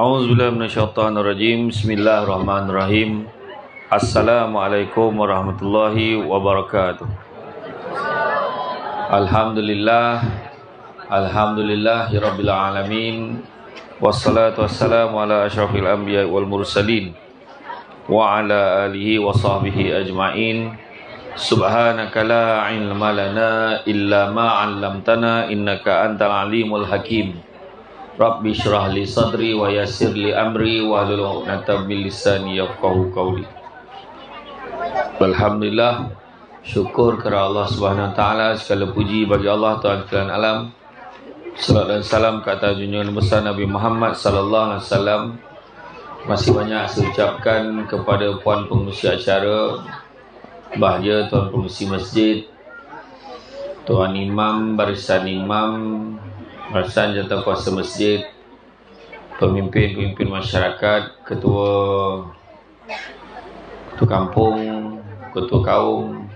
A'udzubillahi minasyaitonirrajim. Bismillahirrahmanirrahim. Assalamualaikum warahmatullahi wabarakatuh. Alhamdulillahirabbil alamin. Wassalatu wassalamu ala asyrafil anbiya'i wal mursalin wa ala alihi wa sahbihi ajma'in. Subhanaka la ilma lana illa ma 'allamtana innaka antal alimul hakim. Rabbi syrah li sadri wa yassir li amri wa hlul 'uqdatam min lisani yafqahu qawli. Alhamdulillah, syukur kepada Allah Subhanahu wa taala, segala puji bagi Allah Tuhan sekalian alam. Salam dan salam ke atas junjungan besar Nabi Muhammad sallallahu alaihi wasallam. Masih banyak saya ucapkan kepada puan pengurusi acara, bahagia tuan pengurusi masjid, tuan imam, barisan imam, barisan jawatankuasa masjid, pemimpin-pemimpin masyarakat, ketua kampung, ketua kaum.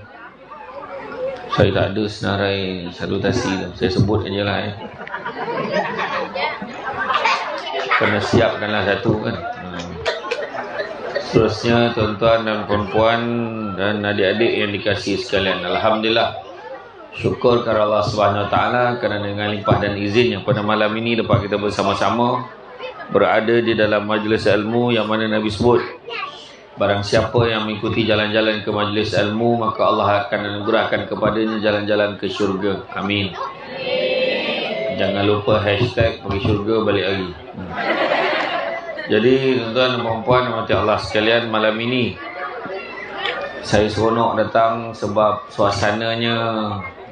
Saya tak ada senarai salutasi, saya sebut aja lah kena siapkanlah satu kan. Seterusnya tuan-tuan dan puan-puan dan adik-adik yang dikasihi sekalian, alhamdulillah, syukur kepada Allah Subhanahu wa taala kerana dengan limpah dan izinnya pada malam ini dapat kita bersama-sama berada di dalam majlis ilmu yang mana Nabi sebut, barang siapa yang mengikuti jalan-jalan ke majlis ilmu, maka Allah akan anugerahkan kepadanya jalan-jalan ke syurga. Amin. Jangan lupa hashtag pergi syurga balik lagi. Jadi tuan-tuan dan puan-puan mati Allah sekalian, malam ini saya seronok datang sebab suasananya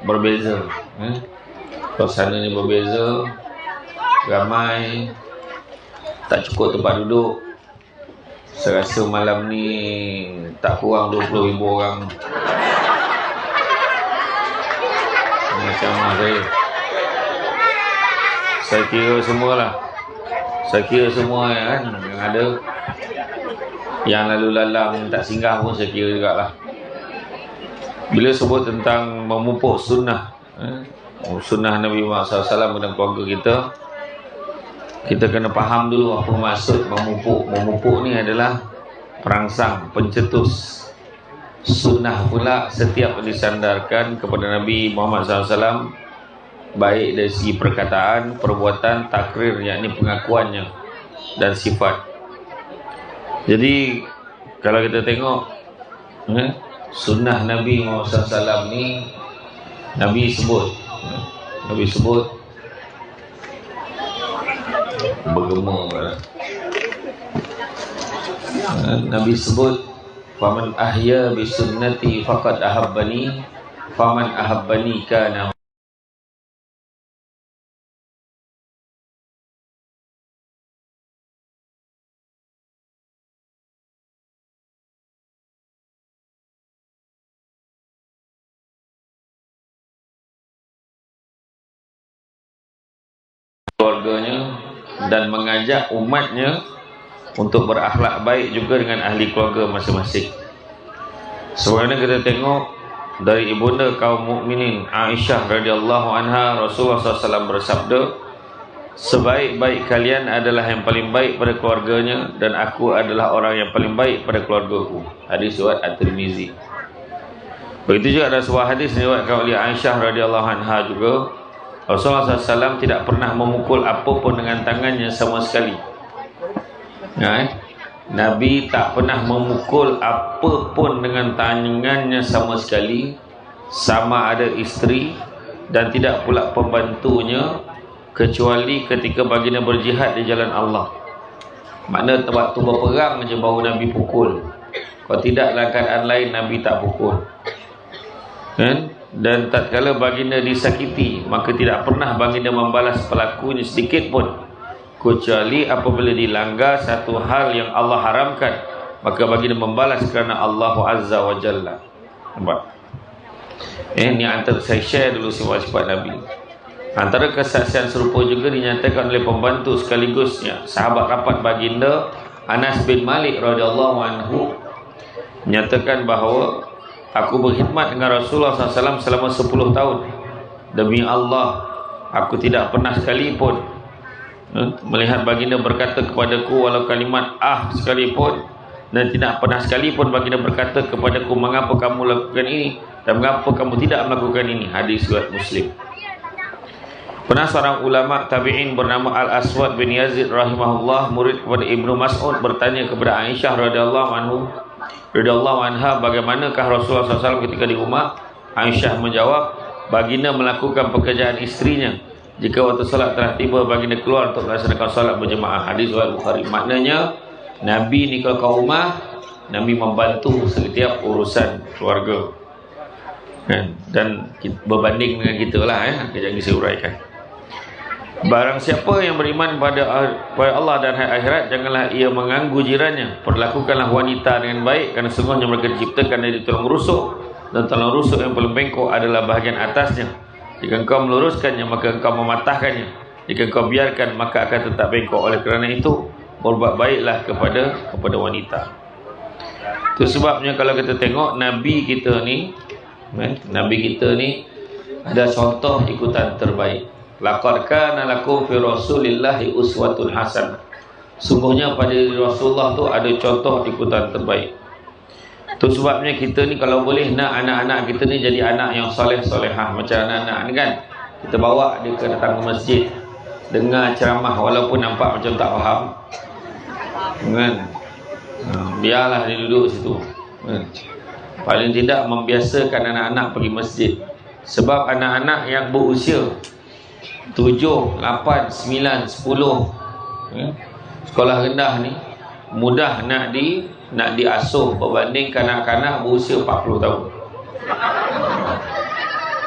berbeza. Suasananya berbeza, ramai, tak cukup tempat duduk. Saya rasa malam ni tak kurang 20,000 orang. Macam mana saya kira semualah. Saya kira semua kan, yang ada, yang lalu lalang tak singgah pun saya kira jugalah. Bila sebut tentang memupuk sunnah, sunnah Nabi Muhammad SAW dalam keluarga kita, kita kena faham dulu apa maksud memupuk. Memupuk ni adalah perangsang, pencetus. Sunnah pula setiap disandarkan kepada Nabi Muhammad SAW, baik dari segi perkataan, perbuatan, takrir, yakni pengakuannya dan sifat. Jadi kalau kita tengok sunnah Nabi Muhammad SAW ni, Nabi sebut bergema pula. Nabi sebut, faman ahya bi sunnati faqad ahabbani, faman ahabbani kana keluarganya dan mengajak umatnya untuk berakhlak baik juga dengan ahli keluarga masing-masing. Sebagaimana kita tengok dari ibunda kaum mukminin Aisyah radhiyallahu anha, Rasulullah SAW bersabda, sebaik-baik kalian adalah yang paling baik pada keluarganya, dan aku adalah orang yang paling baik pada keluargaku. Hadis riwayat At-Tirmizi. Begitu juga ada sebuah hadis diriwayatkan oleh Aisyah radhiyallahu anha juga, Rasulullah SAW tidak pernah memukul apapun dengan tangannya sama sekali. Nabi tak pernah memukul apapun dengan tangannya sama sekali, sama ada isteri dan tidak pula pembantunya, kecuali ketika baginda berjihad di jalan Allah. Makna waktu berperang je baru Nabi pukul. Kalau tidak dalam keadaan lain Nabi tak pukul. Dan tatkala baginda disakiti, maka tidak pernah baginda membalas pelakunya sedikit pun, kecuali apabila dilanggar satu hal yang Allah haramkan, maka baginda membalas kerana Allah Azza wa Jalla. Nampak? Ini antara saya share dulu sifat-sifat Nabi. Antara kesaksian serupa juga dinyatakan oleh pembantu sekaligusnya sahabat rapat baginda, Anas bin Malik radhiyallahu anhu, menyatakan bahawa aku berkhidmat dengan Rasulullah SAW selama 10 tahun. Demi Allah, aku tidak pernah sekalipun Melihat baginda berkata kepadaku, walau kalimat sekalipun, dan tidak pernah sekalipun baginda berkata kepadaku, mengapa kamu lakukan ini dan mengapa kamu tidak melakukan ini. Hadis riwayat Muslim. Pernah seorang ulama tabi'in bernama Al-Aswad bin Yazid rahimahullah, murid kepada Ibnu Mas'ud, bertanya kepada Aisyah radhiyallahu anha, bagaimanakah Rasulullah SAW ketika di rumah? Aisyah menjawab, baginda melakukan pekerjaan istrinya. Jika waktu salat telah tiba, baginda keluar untuk melaksanakan salat berjemaah. Hadis riwayat Bukhari. Maknanya Nabi ni kalau kat rumah, Nabi membantu setiap urusan keluarga, dan berbanding dengan kita lah, kejap saya uraikan. Barang siapa yang beriman pada Allah dan hari akhirat, janganlah ia mengganggu jirannya. Perlakukanlah wanita dengan baik, kerana sungguhnya mereka diciptakan dari tulang rusuk, dan tulang rusuk yang paling bengkok adalah bahagian atasnya. Jika engkau meluruskannya, maka engkau mematahkannya. Jika engkau biarkan, maka akan tetap bengkok. Oleh kerana itu, berbuat baiklah kepada wanita. Itu sebabnya kalau kita tengok Nabi kita ni ada contoh ikutan terbaik. Laqad kana lakum fi Rasulillahi uswatun hasanah. Sungguhnya pada Rasulullah tu ada contoh ikutan terbaik. Itu sebabnya kita ni kalau boleh nak anak-anak kita ni jadi anak yang soleh-solehah. Macam anak-anak ni kan, kita bawa dia ke datang ke masjid, dengar ceramah walaupun nampak macam tak faham, kan? Biarlah dia duduk situ, kan? Paling tidak membiasakan anak-anak pergi masjid. Sebab anak-anak yang berusia 7, 8, 9, 10, sekolah rendah ni mudah nak diasuh berbanding kanak-kanak berusia 40 tahun.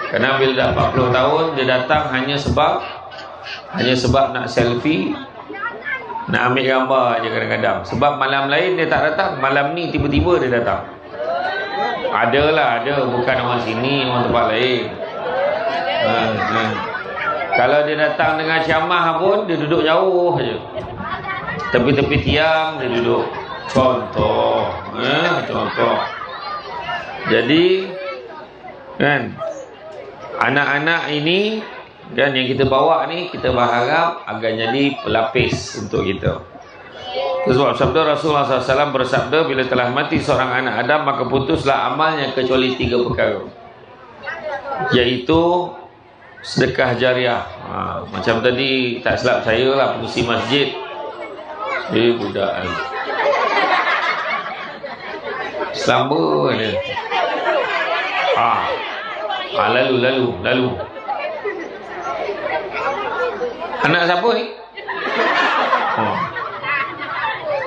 Kerana bila dah 40 tahun, dia datang hanya sebab nak selfie, nak ambil gambar je kadang-kadang. Sebab malam lain dia tak datang, malam ni tiba-tiba dia datang. Ada, bukan orang sini, orang tempat lain. Kalau dia datang dengan ceramah pun, dia duduk jauh je, tepi-tepi tiang dia duduk. Contoh. Jadi kan, anak-anak ini kan yang kita bawa ni, kita berharap agar jadi pelapis untuk kita. Sebab sabda Rasulullah SAW bersabda, bila telah mati seorang anak Adam, maka putuslah amalnya kecuali 3 perkara, iaitu sedekah jariah. Macam tadi tak silap saya lah, pengurusi masjid, budak selamba dia. Lalu anak siapa ni?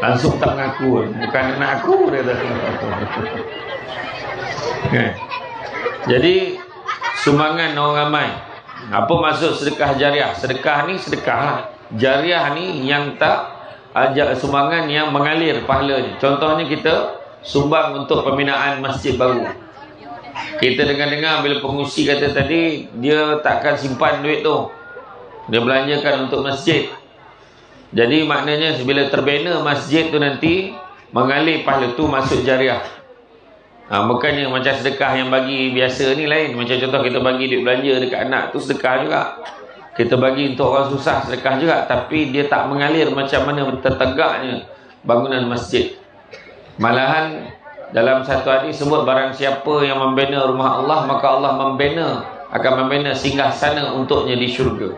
Langsung tak mengaku, bukan anak aku dia dah. Jadi sumbangan orang ramai. Apa maksud sedekah jariah? Sedekah ni sedekah lah. Jariah ni yang tak ajak sumbangan yang mengalir pahalanya. Contohnya kita sumbang untuk pembinaan masjid baru. Kita dengar-dengar bila pengurusi kata tadi, dia takkan simpan duit tu, dia belanjakan untuk masjid. Jadi maknanya bila terbina masjid tu nanti, mengalir pahala tu masuk jariah. Bukannya macam sedekah yang bagi biasa ni lain. Macam contoh kita bagi duit belanja dekat anak tu sedekah juga. Kita bagi untuk orang susah sedekah juga. Tapi dia tak mengalir macam mana tertegaknya bangunan masjid. Malahan dalam satu hadis sebut, barang siapa yang membina rumah Allah, maka Allah akan membina singgah sana untuknya di syurga.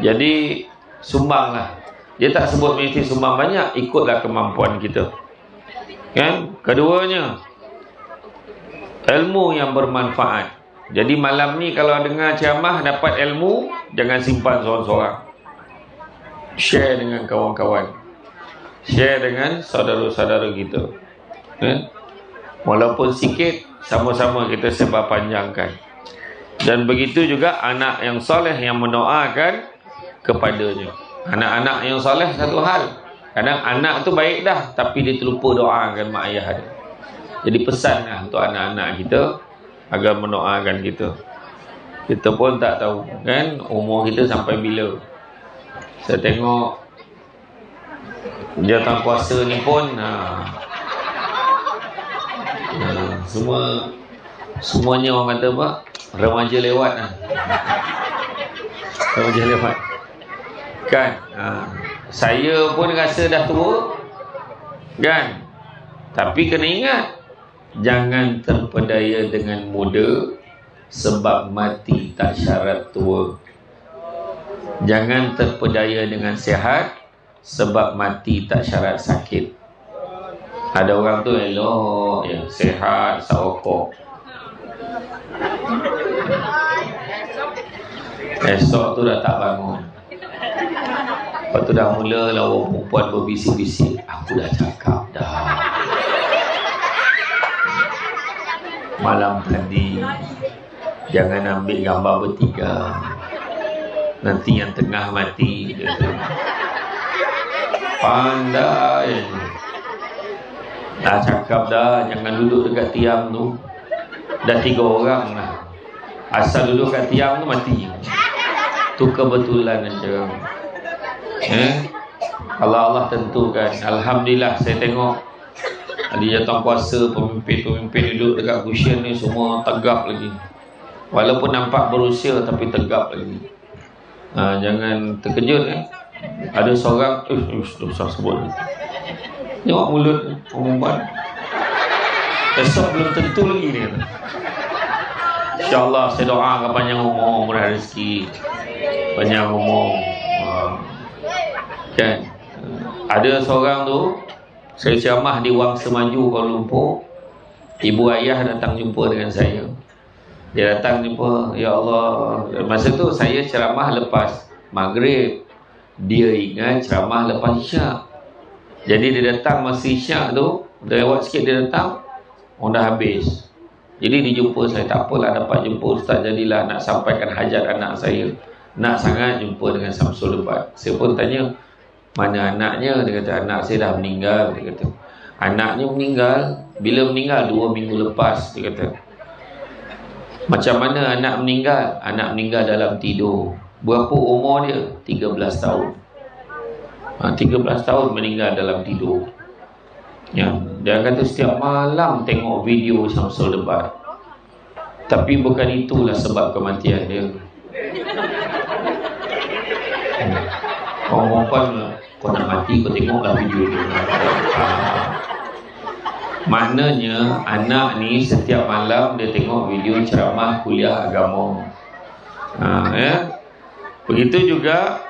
Jadi sumbanglah. Dia tak sebut mesti sumbang banyak, ikutlah kemampuan kita, kan? Keduanya, ilmu yang bermanfaat. Jadi malam ni kalau dengar ceramah dapat ilmu, jangan simpan seorang-seorang. Share dengan kawan-kawan, share dengan saudara-saudara kita, kan? Walaupun sikit, sama-sama kita sebar panjangkan. Dan begitu juga anak yang soleh yang mendoakan kepadanya. Anak-anak yang soleh satu hal, kadang anak tu baik dah, tapi dia terlupa doakan mak ayah dia. Jadi pesanlah untuk anak-anak kita agar mendoakan kita. Kita pun tak tahu kan umur kita sampai bila. Saya tengok jawatan kuasa ni pun semuanya orang kata apa, remaja lewat. Remaja lewat. Kan? Saya pun rasa dah tua. Kan? Tapi kena ingat, jangan terpedaya dengan muda, sebab mati tak syarat tua. Jangan terpedaya dengan sihat, sebab mati tak syarat sakit. Ada orang tu elok ya, sihat, tak rokok. Esok tu dah tak bangun. Lepas tu dah mula lah orang perempuan berbisik-bisik, aku dah cakap dah malam tadi jangan ambil gambar bertiga, nanti yang tengah mati. Pandai. Dah cakap dah, jangan duduk dekat tiang tu. Dah 3 orang lah. Asal duduk kat tiang tu mati. Tu kebetulan aja. Kalau Allah tentukan. Alhamdulillah saya tengok di jatuh kuasa pemimpin-pemimpin duduk dekat cushion ni semua tegap lagi. Walaupun nampak berusia tapi tegap lagi. Jangan terkejut. Ada seorang susah sebut. Tengok mulut perempuan. Esok belum tentu lagi ni. InsyaAllah saya doa panjang umur, murah rezeki, panjang umur. Kan? Ada seorang tu, saya ceramah di Wang Semaju, Kuala Lumpur. Ibu ayah datang jumpa dengan saya. Dia datang jumpa, ya Allah. Masa tu saya ceramah lepas maghrib, dia ingat ceramah lepas isyak. Jadi dia datang masa isyak tu, lewat sikit dia datang, dah habis. Jadi dia jumpa saya, tak apalah dapat jumpa Ustaz, jadilah nak sampaikan hajat anak saya. Nak sangat jumpa dengan Samsul Debat. Saya pun tanya, mana anaknya? Dia kata, anak saya dah meninggal. Dia kata, anaknya meninggal? Bila meninggal? 2 minggu lepas. Dia kata, macam mana anak meninggal? Anak meninggal dalam tidur. Berapa umur dia? 13 tahun. 13 tahun meninggal dalam tidur. Ya, dia kata setiap malam tengok video Samsul Debat. Tapi bukan itulah sebab kematian dia. Orang perempuan, kau nak mati kau tengoklah video dia. Maknanya anak ni setiap malam dia tengok video ceramah kuliah agama. Begitu juga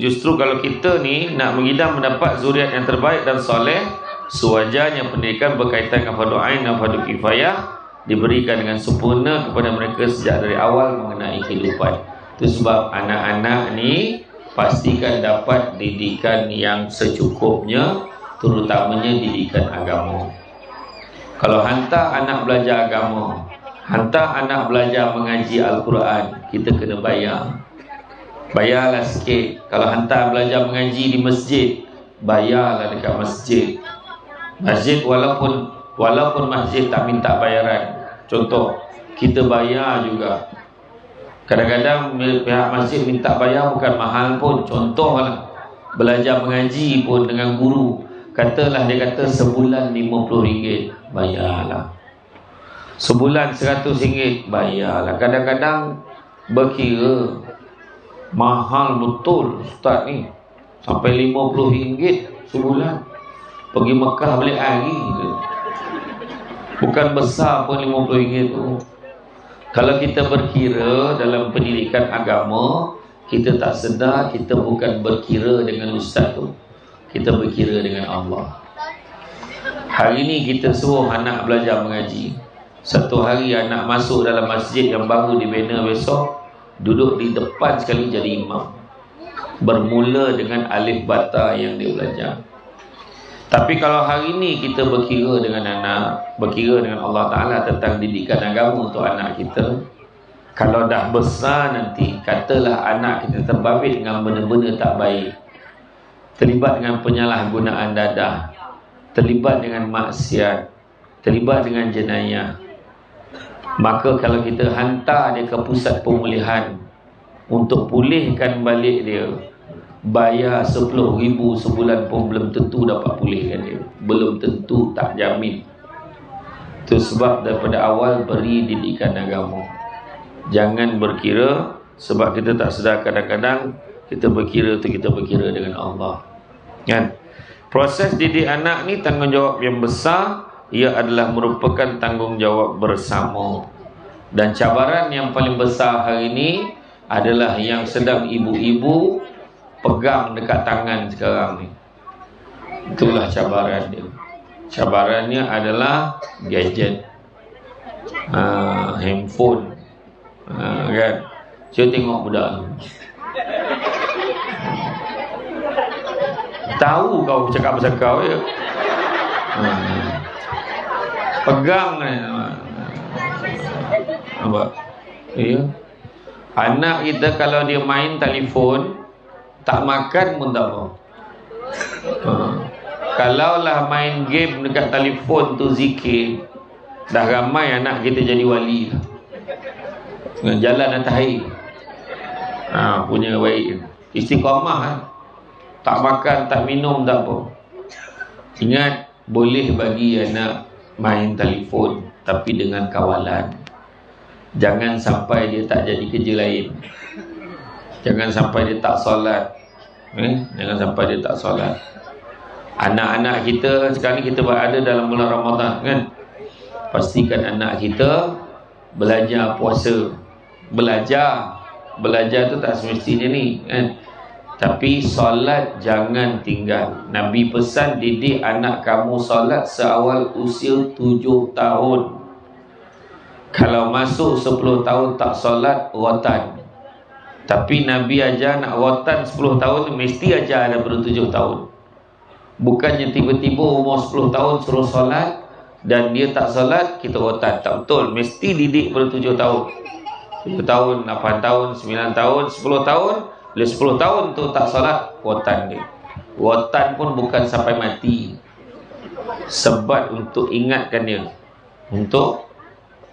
justru kalau kita ni nak mengidam mendapat zuriat yang terbaik dan soleh, sewajarnya pendidikan berkaitan dengan fardu ain dan fardu kifayah diberikan dengan sempurna kepada mereka sejak dari awal mengenai kehidupan. Itu sebab anak-anak ni pastikan dapat didikan yang secukupnya, terutamanya didikan agama. Kalau hantar anak belajar agama, hantar anak belajar mengaji Al-Quran, kita kena bayar. Bayarlah sikit. Kalau hantar belajar mengaji di masjid, bayarlah dekat masjid. Masjid walaupun masjid tak minta bayaran. Contoh, kita bayar juga. Kadang-kadang pihak masjid minta bayar bukan mahal pun. Contohlah, belajar mengaji pun dengan guru. Katalah dia kata sebulan RM50, bayarlah. Sebulan RM100, bayarlah. Kadang-kadang berkira mahal betul Ustaz ni, sampai RM50 sebulan. Pergi Mekah balik hari. Bukan besar pun RM50 tu. Kalau kita berkira dalam pendidikan agama, kita tak sedar kita bukan berkira dengan ustaz tu, kita berkira dengan Allah. Hari ni kita suruh anak belajar mengaji. Satu hari anak masuk dalam masjid yang baru dibina besok, duduk di depan sekali jadi imam. Bermula dengan alif bata yang dia belajar. Tapi kalau hari ni kita berkira dengan anak, berkira dengan Allah Ta'ala tentang didikan agama untuk anak kita, kalau dah besar nanti, katalah anak kita terbabit dengan benda-benda tak baik, terlibat dengan penyalahgunaan dadah, terlibat dengan maksiat, terlibat dengan jenayah, maka kalau kita hantar dia ke pusat pemulihan untuk pulihkan balik dia, bayar 10,000 sebulan pun belum tentu dapat pulihkan dia. Belum tentu, tak jamin. Itu sebab daripada awal beri didikan agama. Jangan berkira, sebab kita tak sedar kadang-kadang kita berkira tu kita berkira dengan Allah. Kan? Proses didik anak ni tanggungjawab yang besar. Ia adalah merupakan tanggungjawab bersama. Dan cabaran yang paling besar hari ini adalah yang sedang ibu-ibu pegang dekat tangan sekarang ni. Itulah cabaran dia. Cabarannya adalah gadget, handphone, kan? Cuba tengok budak ni. Tahu kau cakap pasal kau ya. Pegang ni. Nampak? Ya. Anak kita kalau dia main telefon, tak makan pun tak apa. Kalaulah main game dekat telefon tu zikir, dah ramai anak kita jadi wali lah. Jalan atas air. Punya baik. Istiqamah kan? Tak makan, tak minum, tak apa. Ingat, boleh bagi anak main telefon, tapi dengan kawalan. Jangan sampai dia tak jadi kerja lain. Jangan sampai dia tak solat. Jangan sampai dia tak solat. Anak-anak kita, sekarang kita berada dalam bulan Ramadan kan? Pastikan anak kita belajar puasa. Belajar tu tak semestinya ni kan? Tapi solat jangan tinggal. Nabi pesan, didik anak kamu solat seawal usia 7 tahun. Kalau masuk 10 tahun tak solat, rotan. Tapi Nabi ajar nak rotan 10 tahun mesti ajar daripada 7 tahun. Bukannya tiba-tiba umur 10 tahun suruh solat dan dia tak solat, kita rotan. Tak betul. Mesti didik pada 7 tahun. 7 tahun, 8 tahun, 9 tahun, 10 tahun. Bila 10 tahun tu tak solat, rotan dia. Rotan pun bukan sampai mati. Sebab untuk ingatkan dia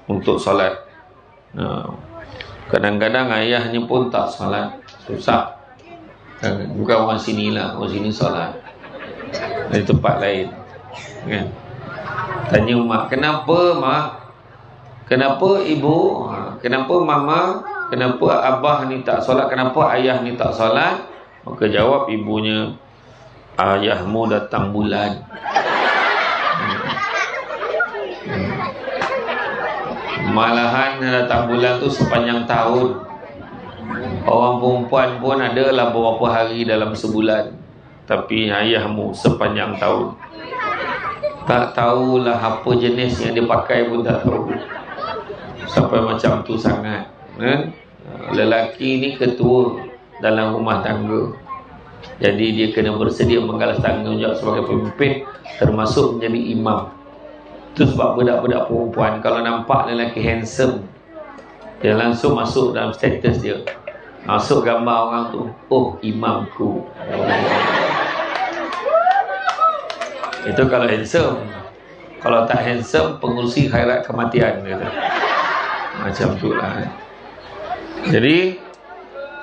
untuk solat. Kadang-kadang ayahnya pun tak solat, susah. Bukan orang sini lah, orang sini solat di tempat lain kan? Tanya mak, kenapa mak? Kenapa ibu? Kenapa mama? Kenapa abah ni tak solat? Kenapa ayah ni tak solat? Maka jawab ibunya, ayahmu datang bulan. Malahan datang bulan tu sepanjang tahun. Orang perempuan pun adalah beberapa hari dalam sebulan. Tapi ayahmu sepanjang tahun. Tak tahulah apa jenis yang dia pakai pun tak tahu. Sampai macam tu sangat kan? Lelaki ni ketua dalam rumah tangga. Jadi dia kena bersedia menggalas tanggungjawab sebagai pemimpin, termasuk menjadi imam. Itu sebab budak-budak perempuan kalau nampak lelaki handsome, dia langsung masuk dalam status dia. Masuk gambar orang tu, oh imamku. Itu kalau handsome. Kalau tak handsome, pengurusi khairat kematian kata. Macam tu lah.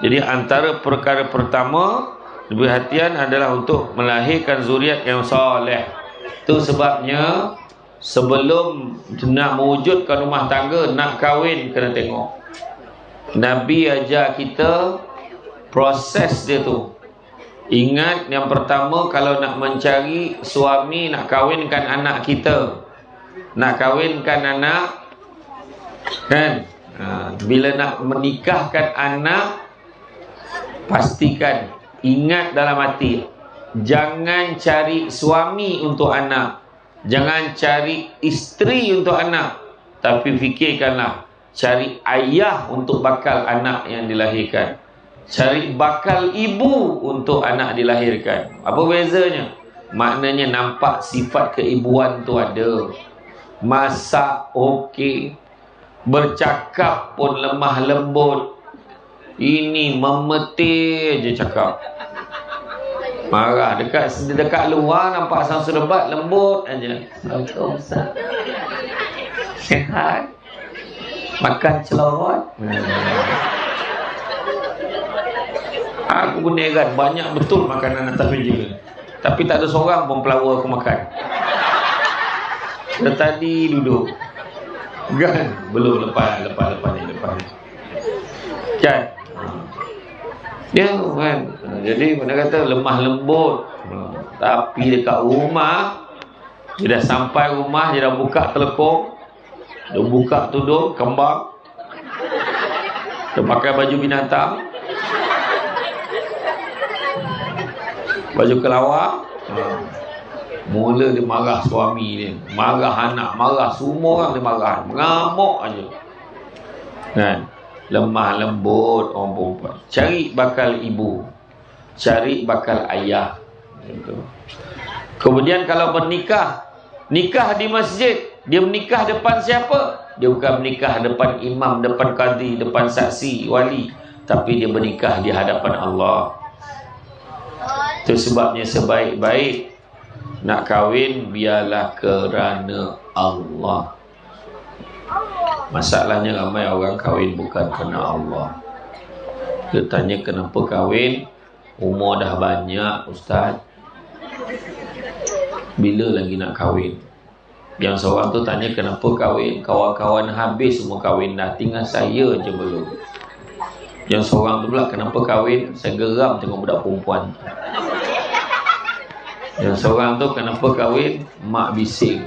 Jadi antara perkara pertama perhatian adalah untuk melahirkan zuriat yang soleh. Itu sebabnya sebelum nak mewujudkan rumah tangga, nak kahwin kena tengok. Nabi ajar kita proses dia tu. Ingat yang pertama, kalau nak mencari suami, nak kahwinkan anak kita, nak kahwinkan anak kan, bila nak menikahkan anak, pastikan, ingat dalam hati, jangan cari suami untuk anak, jangan cari isteri untuk anak, tapi fikirkanlah cari ayah untuk bakal anak yang dilahirkan, cari bakal ibu untuk anak dilahirkan. Apa bezanya? Maknanya nampak sifat keibuan tu ada, masak okey, bercakap pun lemah lembut. Ini memetir je cakap, marah dekat luar nampak sang debat lembut aja. Assalamualaikum Ustaz, sihat, makan celorot. Aku pun heran, banyak betul makanan atas meja, tapi tak ada seorang pun pelawar aku makan. Dari tadi duduk kan, belum lepas ni kan. Ya kan. Jadi mana kata lemah lembut. Tapi dekat rumah, dia dah sampai rumah, dia dah buka telekung, dia buka tudung kembang, dia pakai baju binatang, baju kelawar. Mula dia marah suami dia, marah anak, marah semua orang, dia marah, mengamuk aja. Kan? Lemah lembut orang perempuan. Cari bakal ibu, cari bakal ayah. Gitu. Kemudian kalau bernikah, nikah di masjid, dia menikah depan siapa? Dia bukan menikah depan imam, depan qadi, depan saksi, wali, tapi dia bernikah di hadapan Allah. Itu sebabnya sebaik-baik nak kahwin, biarlah kerana Allah. Masalahnya ramai orang kahwin bukan kerana Allah. Dia tanya kenapa kahwin, umur dah banyak ustaz, bila lagi nak kahwin? Yang seorang tu tanya kenapa kahwin, kawan-kawan habis semua kahwin dah, tinggal saya je belum. Yang seorang tu pula kenapa kahwin, saya geram tengok budak perempuan. Yang seorang tu kenapa kahwin, mak bising.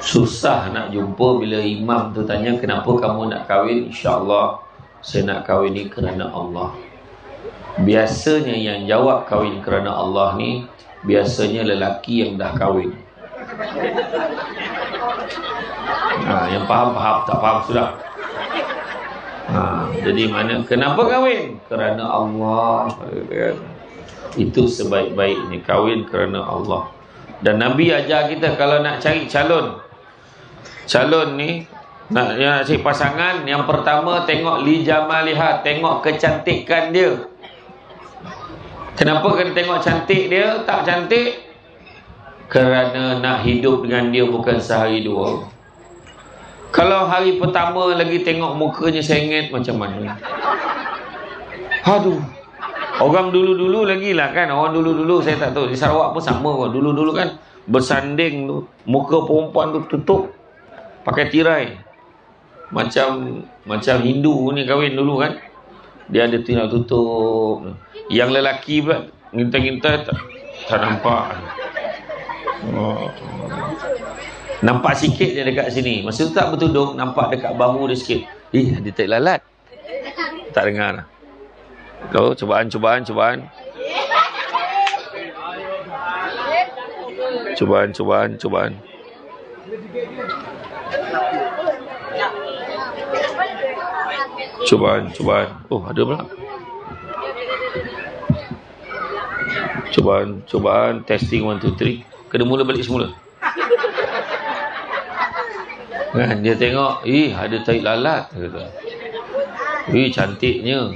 Susah nak jumpa bila imam tu tanya kenapa kamu nak kahwin, insya-Allah saya nak kahwin ni kerana Allah. Biasanya yang jawab kahwin kerana Allah ni biasanya lelaki yang dah kahwin. Yang faham, tak faham sudah. Jadi mana kenapa kahwin? Kerana Allah. Itu sebaik-baiknya, kahwin kerana Allah. Dan Nabi ajar kita kalau nak cari calon ni, nak cari pasangan, yang pertama tengok li jamaliha, tengok kecantikan dia. Kenapa kena tengok cantik dia? Tak cantik kerana nak hidup dengan dia bukan sehari dua. Kalau hari pertama lagi tengok mukanya sengit, macam mana? Aduh, orang dulu-dulu lagi lah kan. Orang dulu-dulu saya tak tahu, di Sarawak pun sama kan. Dulu-dulu kan bersanding tu, muka perempuan tu tutup pakai tirai. Macam Hindu ni kahwin dulu kan, dia ada tirai tutup. Yang lelaki pula ngintai-ngintai tak nampak. Nampak sikit dia dekat sini. Masa tu tak bertudung, nampak dekat bahu dia sikit. Dia tak lalat. Tak dengar lah. Loh, cubaan. Cubaan. Oh, ada pula. Cubaan. Testing 1, 2, 3. Kena mula balik semula. Kan, dia tengok, ada tahi lalat. Cantiknya.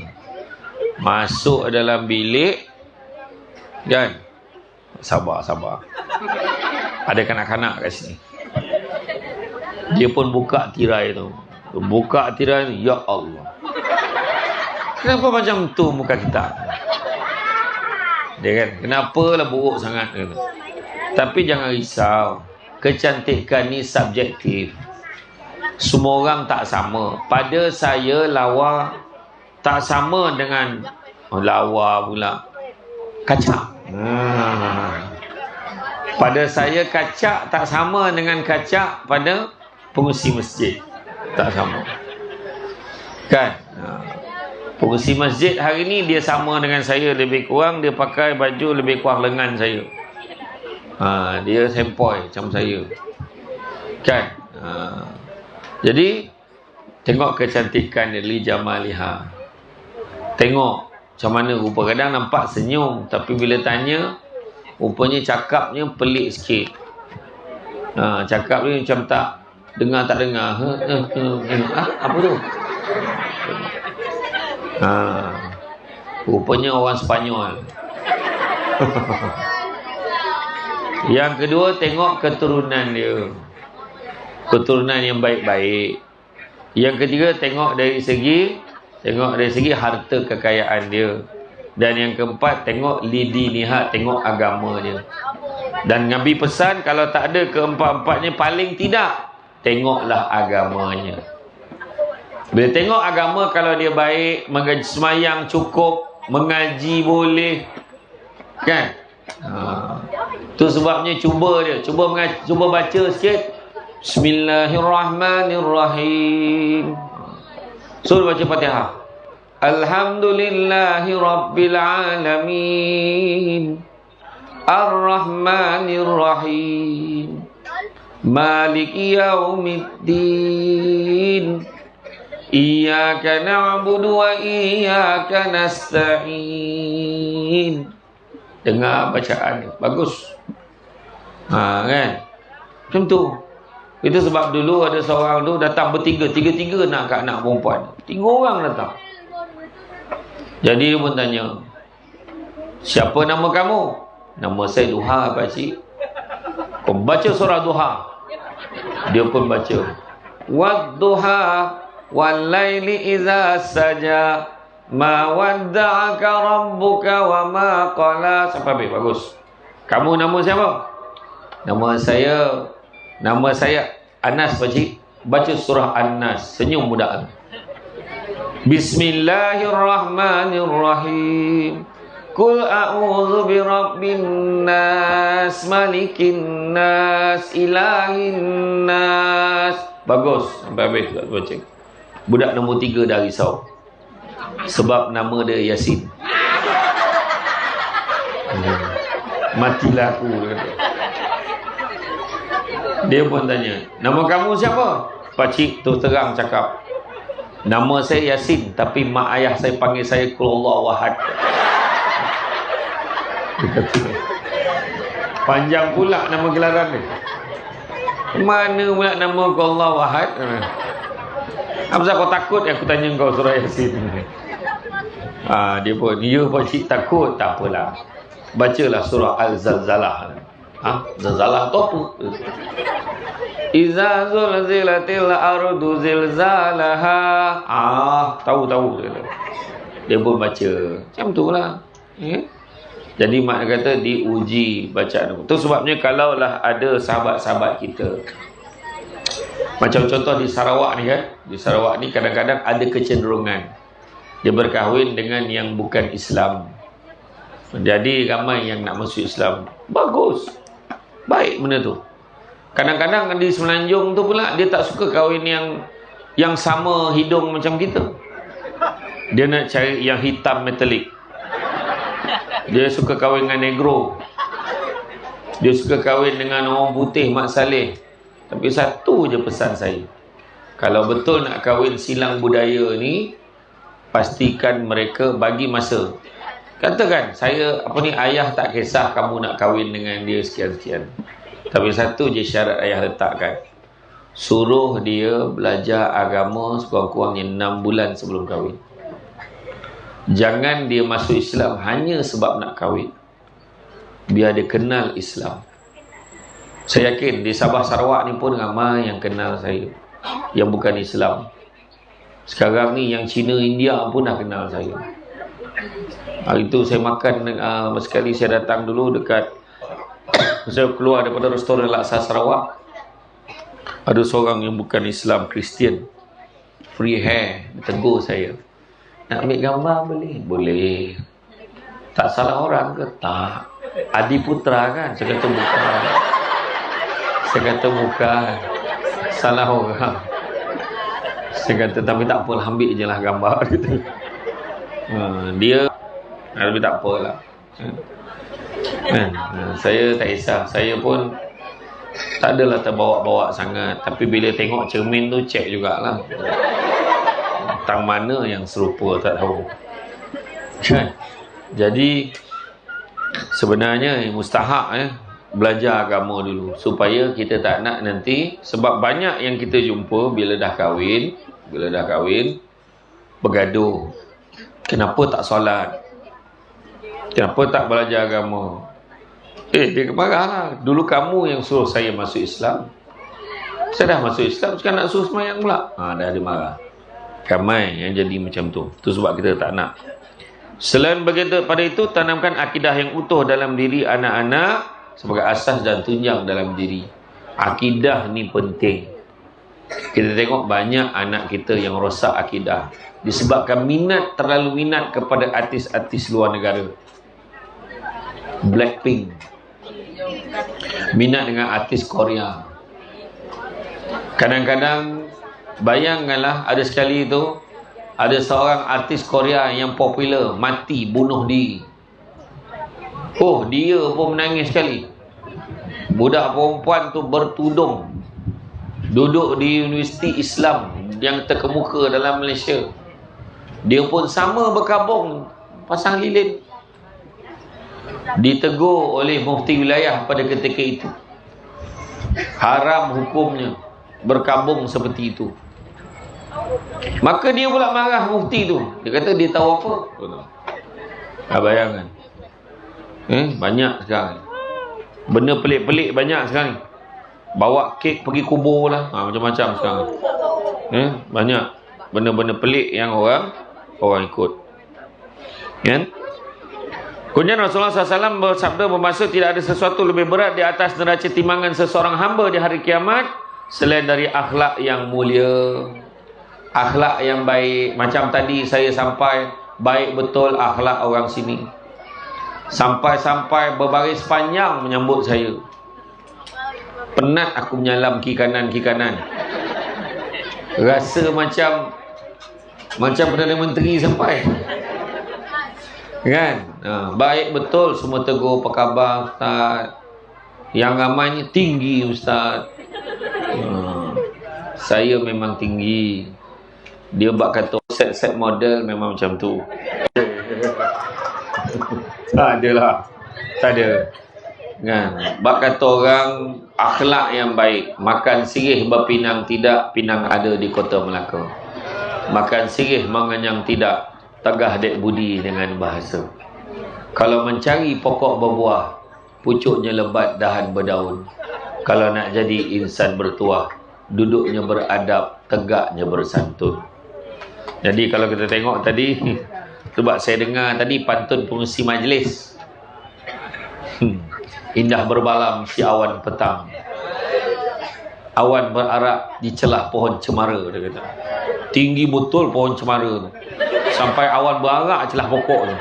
Masuk dalam bilik, kan? Sabar. Ada kanak-kanak kat sini. Dia pun buka tirai tu. Ya Allah. Kenapa macam tu muka kita? Dia kan, kenapalah buruk sangat gitu. Tapi jangan risau. Kecantikan ni subjektif. Semua orang tak sama. Pada saya lawa tak sama dengan lawa pula kacak. Pada saya kacak tak sama dengan kacak pada pengurusi masjid. Tak sama. Kan? Pengurusi masjid hari ni dia sama dengan saya lebih kurang, dia pakai baju lebih kurang lengan saya. Dia sempoi macam saya. Kan? Jadi tengok kecantikan dia, li jamaliha. Tengok macam mana rupa. Kadang nampak senyum, tapi bila tanya rupanya cakapnya pelik sikit. Cakap ni macam tak dengar. Apa tu? Rupanya orang Sepanyol. Yang kedua, tengok keturunan dia, keturunan yang baik-baik. Yang ketiga, tengok dari segi harta kekayaan dia. Dan yang keempat, tengok lidi nihat, tengok agama dia. Dan Nabi pesan kalau tak ada keempat-empatnya, paling tidak tengoklah agamanya. Bila tengok agama, kalau dia baik, semayang cukup, mengaji boleh, kan? Tu sebabnya cuba baca sikit. Bismillahirrahmanirrahim. Suruh baca Fatihah. Alhamdulillahi Rabbil Alamin, Ar-Rahmanir Rahim, Maliki Yaumiddin, Iyyaka na'budu wa iyyaka nasta'in. Dengar bacaan ni, bagus. Kan? Macam tu. Itu sebab dulu ada seorang tu datang bertiga, tiga-tiga nak kat anak perempuan. 3 orang datang. Jadi dia pun tanya, siapa nama kamu? Nama saya Duha, pakcik. Kau baca surah Duha. Dia pun baca. Wadduha wal laili iza saja, ma wadda'aka rabbuka wa ma qala. Sampai habis, bagus. Kamu nama siapa? Nama saya Anas, pakcik. Baca surah An-Nas. Senyum budak. Bismillahirrahmanirrahim. Qul a'udzu birabbin nas, malikin nas, ilahin nas. Bagus. Sampai habis baca. Budak nombor 3 dah risau. Sebab nama dia Yasin. Matilah aku, dia kata. Dia pun tanya, nama kamu siapa? Pakcik tu terang cakap, nama saya Yasin, tapi mak ayah saya panggil saya Qul Huwallahu Ahad. Panjang pula nama gelaran dia. Mana pula nama Qul Huwallahu Ahad? Apa kau takut aku tanya kau surah Yasin? Dia pun, ya pakcik takut. Tak apalah, bacalah surah Al-Zalzalah. Zalzalah tu apa? Iza zulzilatil ardu zilzalaha. Tahu. Dia pun baca. Macam tu lah. Jadi mak kata diuji bacaan. Tu sebabnya kalaulah ada sahabat-sahabat kita, macam contoh di Sarawak ni kan. Di Sarawak ni kadang-kadang ada kecenderungan dia berkahwin dengan yang bukan Islam. Jadi ramai yang nak masuk Islam. Bagus. Baik benda tu. Kadang-kadang di Semenanjung tu pula dia tak suka kahwin yang sama hidung macam kita. Dia nak cari yang hitam metalik. Dia suka kahwin dengan negro. Dia suka kahwin dengan orang putih Mak Saleh. Tapi satu je pesan saya, kalau betul nak kahwin silang budaya ni, pastikan mereka bagi masa. Katakan saya ayah tak kisah kamu nak kahwin dengan dia sekian-sekian, tapi satu je syarat ayah letakkan, suruh dia belajar agama sekurang-kurangnya 6 bulan sebelum kahwin. Jangan dia masuk Islam hanya sebab nak kahwin. Biar dia kenal Islam. Saya yakin di Sabah Sarawak ni pun ramai yang kenal saya yang bukan Islam. Sekarang ni yang Cina, India pun dah kenal saya. Hari tu saya makan, sekali saya datang dulu dekat saya keluar daripada restoran Laksa Sarawak, ada seorang yang bukan Islam, Kristian, free hair, tegur saya, nak ambil gambar boleh? Boleh. Tak salah orang ke? Tak. Adi Putra kan? Saya kata bukan. Saya kata bukan. Salah orang. Saya kata tapi tak apalah, ambil je lah gambar. Dia tapi tak apalah. Saya tak kisah. Saya pun tak adalah terbawa-bawa sangat. Tapi bila tengok cermin tu, cek jugalah tang mana yang serupa tak tahu. Jadi sebenarnya mustahak belajar agama dulu, supaya kita tak nak nanti, sebab banyak yang kita jumpa bila dah kahwin bergaduh. Kenapa tak solat? Kenapa tak belajar agama? Dia marah lah. Dulu kamu yang suruh saya masuk Islam. Saya dah masuk Islam, sekarang nak suruh semayang pula. Dah dia marah. Ramai yang jadi macam tu. Itu sebab kita tak nak. Selain begitu, pada itu tanamkan akidah yang utuh dalam diri anak-anak sebagai asas dan tunjang dalam diri. Akidah ni penting. Kita tengok banyak anak kita yang rosak akidah disebabkan terlalu minat kepada artis-artis luar negara. Blackpink, minat dengan artis Korea. Kadang-kadang bayangkanlah, ada sekali itu ada seorang artis Korea yang popular mati bunuh diri. Oh, dia pun menangis sekali. Budak perempuan tu bertudung, duduk di Universiti Islam yang terkemuka dalam Malaysia. Dia pun sama berkabung pasang lilin. Ditegur oleh mufti wilayah pada ketika itu. Haram hukumnya berkabung seperti itu. Maka dia pula marah mufti tu. Dia kata dia tahu apa? Bayangkan. Banyak sekarang. Benda pelik-pelik banyak sekarang. Bawa kek pergi kubur lah. Macam-macam sekarang. Banyak benda-benda pelik yang orang ikut. Kan? Kemudian Rasulullah SAW bersabda bermaksud tidak ada sesuatu lebih berat di atas neraca timbangan seseorang hamba di hari kiamat selain dari akhlak yang mulia, akhlak yang baik. Macam tadi saya sampai, baik betul akhlak orang sini. Sampai-sampai berbaris panjang menyambut saya. Penat aku menyalam kiri kanan. Rasa macam Perdana Menteri sampai. Kan? Baik betul semua tegur, apa khabar Ustaz? Yang ramainya tinggi Ustaz. Saya memang tinggi. Dia bak kata set model memang macam tu. Tak adalah. Tak ada. Kan? Bak kata orang akhlak yang baik, makan sirih berpinang tidak, pinang ada di Kota Melaka. Makan sirih mengenyang tidak, tegah dek budi dengan bahasa. Kalau mencari pokok berbuah, pucuknya lebat, dahan berdaun. Kalau nak jadi insan bertuah, duduknya beradab, tegaknya bersantun. Jadi kalau kita tengok tadi, sebab saya dengar tadi pantun pengurusi majlis. Indah berbalam si awan petang, awan berarak di celah pohon cemara, dia kata. Tinggi betul pohon cemara tu, sampai awan berarak celah pokok tu.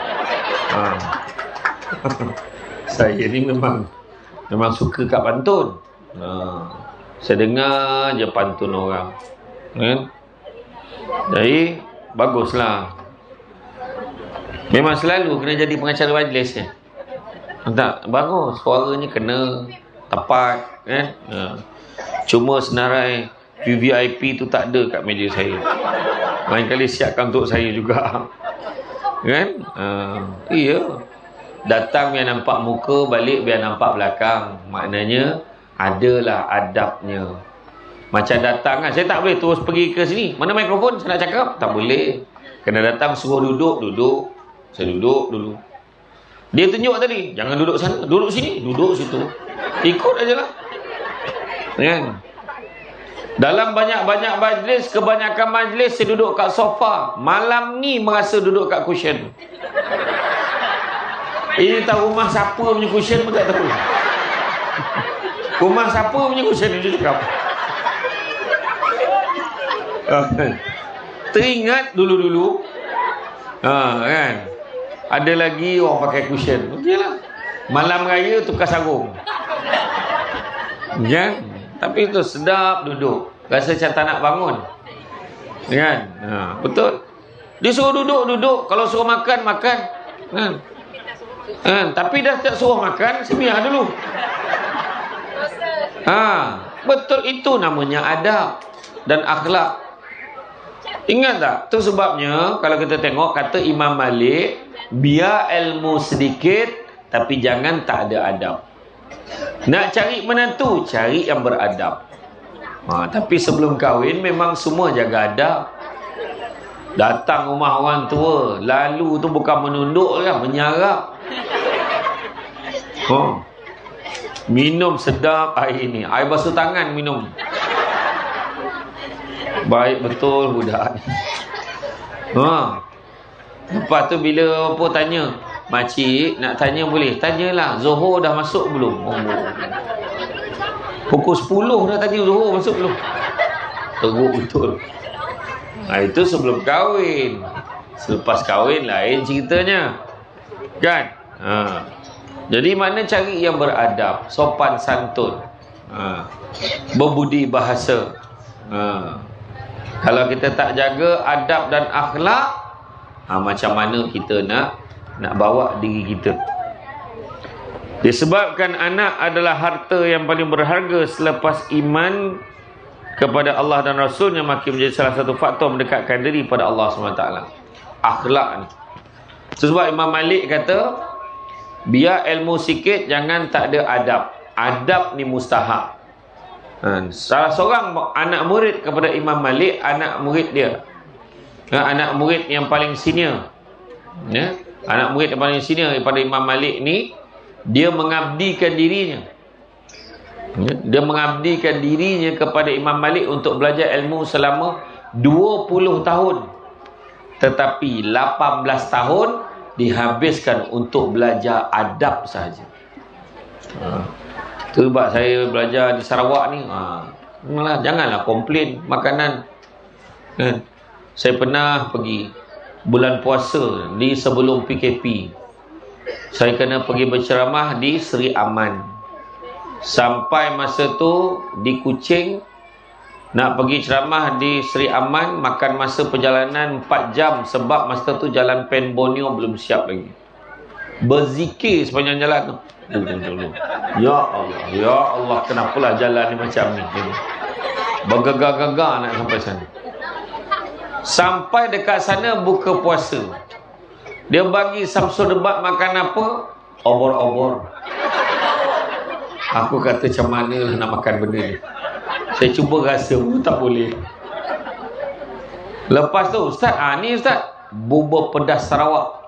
Saya ni memang suka kat pantun. Saya dengar je pantun orang, kan? Jadi baguslah. Memang selalu kena jadi pengacara majlis ya. Tak, bagus, suaranya kena tepat, kan? Cuma senarai VVIP tu tak ada kat meja saya. Lain kali siapkan untuk saya juga. Kan? Iya. Datang biar nampak muka, balik biar nampak belakang. Maknanya adalah adabnya. Macam datang kan, saya tak boleh terus pergi ke sini. Mana mikrofon saya nak cakap? Tak boleh. Kena datang suruh duduk. Saya duduk dulu. Dia tunjuk tadi, jangan duduk sana, duduk sini, duduk situ. Ikut aja lah. Kan? Dalam banyak-banyak majlis, kebanyakan majlis saya duduk kat sofa. Malam ni merasa duduk kat cushion. Ini tahu rumah siapa punya cushion pun tak tahu. Rumah siapa punya cushion ni cakap. Teringat dulu-dulu. Kan? Ada lagi orang pakai cushion. Okeylah. Malam raya tukar sarung. Ya, tapi itu sedap duduk. Rasa macam tak nak bangun. Kan? Betul. Dia suruh duduk. Kalau suruh makan. Kan? Tapi dah tak suruh makan, sembiah dulu. Betul, itu namanya adab dan akhlak. Ingat tak? Itu sebabnya kalau kita tengok kata Imam Malik, biar ilmu sedikit tapi jangan tak ada adab. Nak cari menantu, cari yang beradab. Tapi sebelum kahwin memang semua jaga adab. Datang rumah orang tua, lalu tu bukan menunduk lah, menyarap. Minum sedap air ni, air basuh tangan minum. Baik betul budak. Lepas tu bila apa tanya, makcik nak tanya boleh? Tanyalah, Zuhur dah masuk belum? Pukul 10 dah tanya Zuhur masuk belum? teruk betul. Itu sebelum kahwin. Selepas kahwin lain ceritanya, kan? Jadi mana cari yang beradab, sopan santun, berbudi bahasa. Kalau kita tak jaga adab dan akhlak, macam mana kita nak bawa diri kita? Disebabkan anak adalah harta yang paling berharga selepas iman kepada Allah dan Rasulnya, makin menjadi salah satu faktor mendekatkan diri pada Allah SWT. Akhlak ni. Sebab Imam Malik kata, biar ilmu sikit, jangan tak ada adab. Adab ni mustahab. Salah seorang anak murid kepada Imam Malik, anak murid dia, anak murid yang paling senior, anak murid yang paling senior daripada Imam Malik ni, dia mengabdikan dirinya. Dia mengabdikan dirinya kepada Imam Malik untuk belajar ilmu selama 20 tahun. Tetapi 18 tahun dihabiskan untuk belajar adab sahaja. Itu sebab saya belajar di Sarawak ni, janganlah komplain makanan. Saya pernah pergi bulan puasa di sebelum PKP. Saya kena pergi berceramah di Seri Aman. Sampai masa tu di Kuching, nak pergi ceramah di Seri Aman, makan masa perjalanan 4 jam sebab masa tu jalan Pen Borneo belum siap lagi. Berzikir sepanjang jalan tu. Ya Allah, kenapalah jalan ni macam ni? Bergegar-gegar nak sampai sana. Sampai dekat sana buka puasa, dia bagi Samsul Debat makan apa? Obor-obor. Aku kata macam mana lah nak makan benda ni. Saya cuba rasa pun tak boleh. Lepas tu Ustaz, ni Ustaz, bubur pedas Sarawak.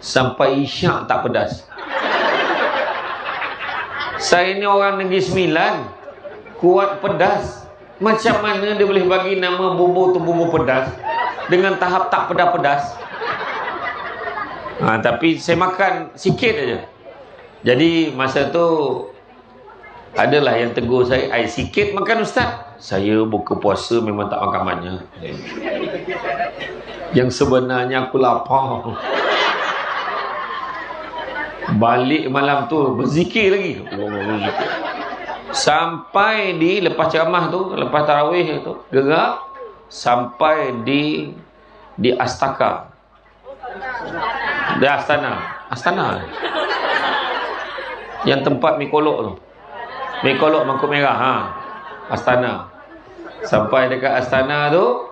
Sampai isyak tak pedas. Saya ni orang Negeri Sembilan, kuat pedas. Macam mana dia boleh bagi nama bubur tu bubur pedas dengan tahap tak pedas-pedas? Tapi saya makan sikit aja. Jadi masa tu adalah yang tegur saya, sikit makan Ustaz. Saya buka puasa memang tak makan banyak. Yang sebenarnya aku lapar. Balik malam tu berzikir lagi. Sampai di lepas ceramah tu, lepas tarawih tu, gerak sampai di Astaka. Di Astana. Yang tempat mi kolok tu. Mi kolok mangkuk merah, Astana. Sampai dekat Astana tu,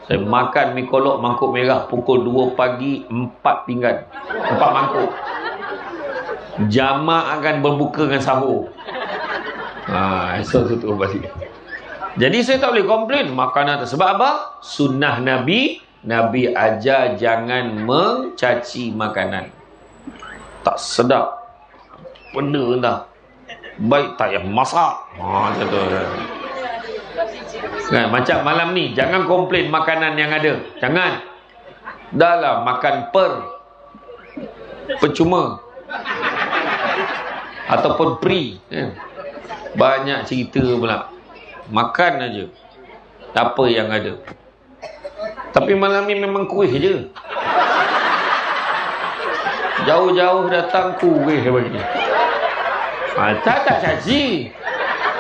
saya makan mi kolok mangkuk merah pukul 2 pagi, 4 pinggan. 4 mangkuk. Jamak akan berbuka dengan sahur. Esok tutup balik. Jadi saya tak boleh komplain makanan tu. Sebab apa? Sunnah Nabi ajar jangan mencaci makanan. Tak sedap, benda entah, baik tak yang masak. Macam tu kan, macam malam ni, jangan komplain makanan yang ada. Jangan. Dah lah makan percuma ataupun free, banyak cerita pula. Makan aja apa yang ada. Tapi malam ni memang kuih je. Jauh-jauh datang kuih bagi. Tak caci.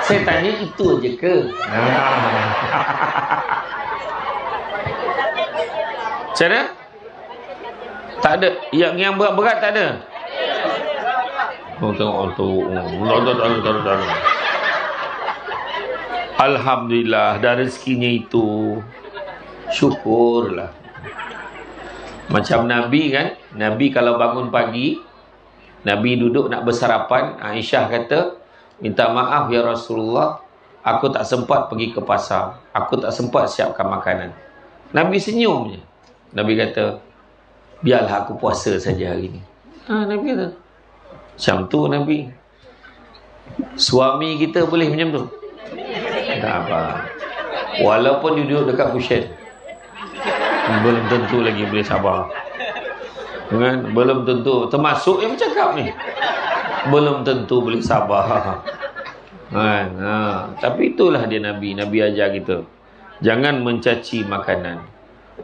Saya tanya itu aja ke? Macam mana? Tak ada. Yang berat-berat tak ada. Tengok tu. Alhamdulillah, dah rezekinya itu. Syukurlah. Macam Nabi kan, Nabi kalau bangun pagi, Nabi duduk nak bersarapan, Aisyah kata, minta maaf ya Rasulullah, aku tak sempat pergi ke pasar, aku tak sempat siapkan makanan. Nabi senyum je. Nabi kata, biarlah aku puasa saja hari ni. Nabi kata macam tu. Nabi, suami kita boleh macam tu? Tak apa. Walaupun duduk dekat kusyen, belum tentu lagi boleh sabar kan? Belum tentu. Termasuk yang bercakap ni, belum tentu boleh sabar kan? Tapi itulah dia Nabi ajar kita. Jangan mencaci makanan.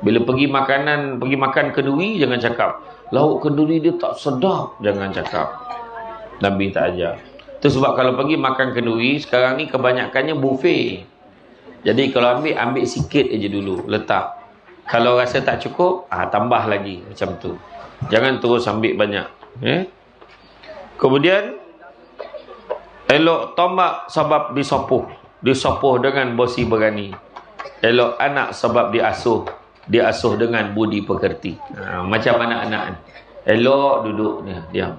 Bila pergi makan kenduri, jangan cakap lauk kenduri dia tak sedap, jangan cakap. Nabi tak ajar. Itu sebab kalau pergi makan kenduri sekarang ni kebanyakannya buffet. Jadi kalau ambil sikit aja dulu, letak. Kalau rasa tak cukup, tambah lagi macam tu. Jangan terus ambil banyak. Kemudian elok tombak sebab disopoh dengan bosi berani. Elok anak sebab diasuh dengan budi pekerti. Macam anak-anak elok duduk ni, diam.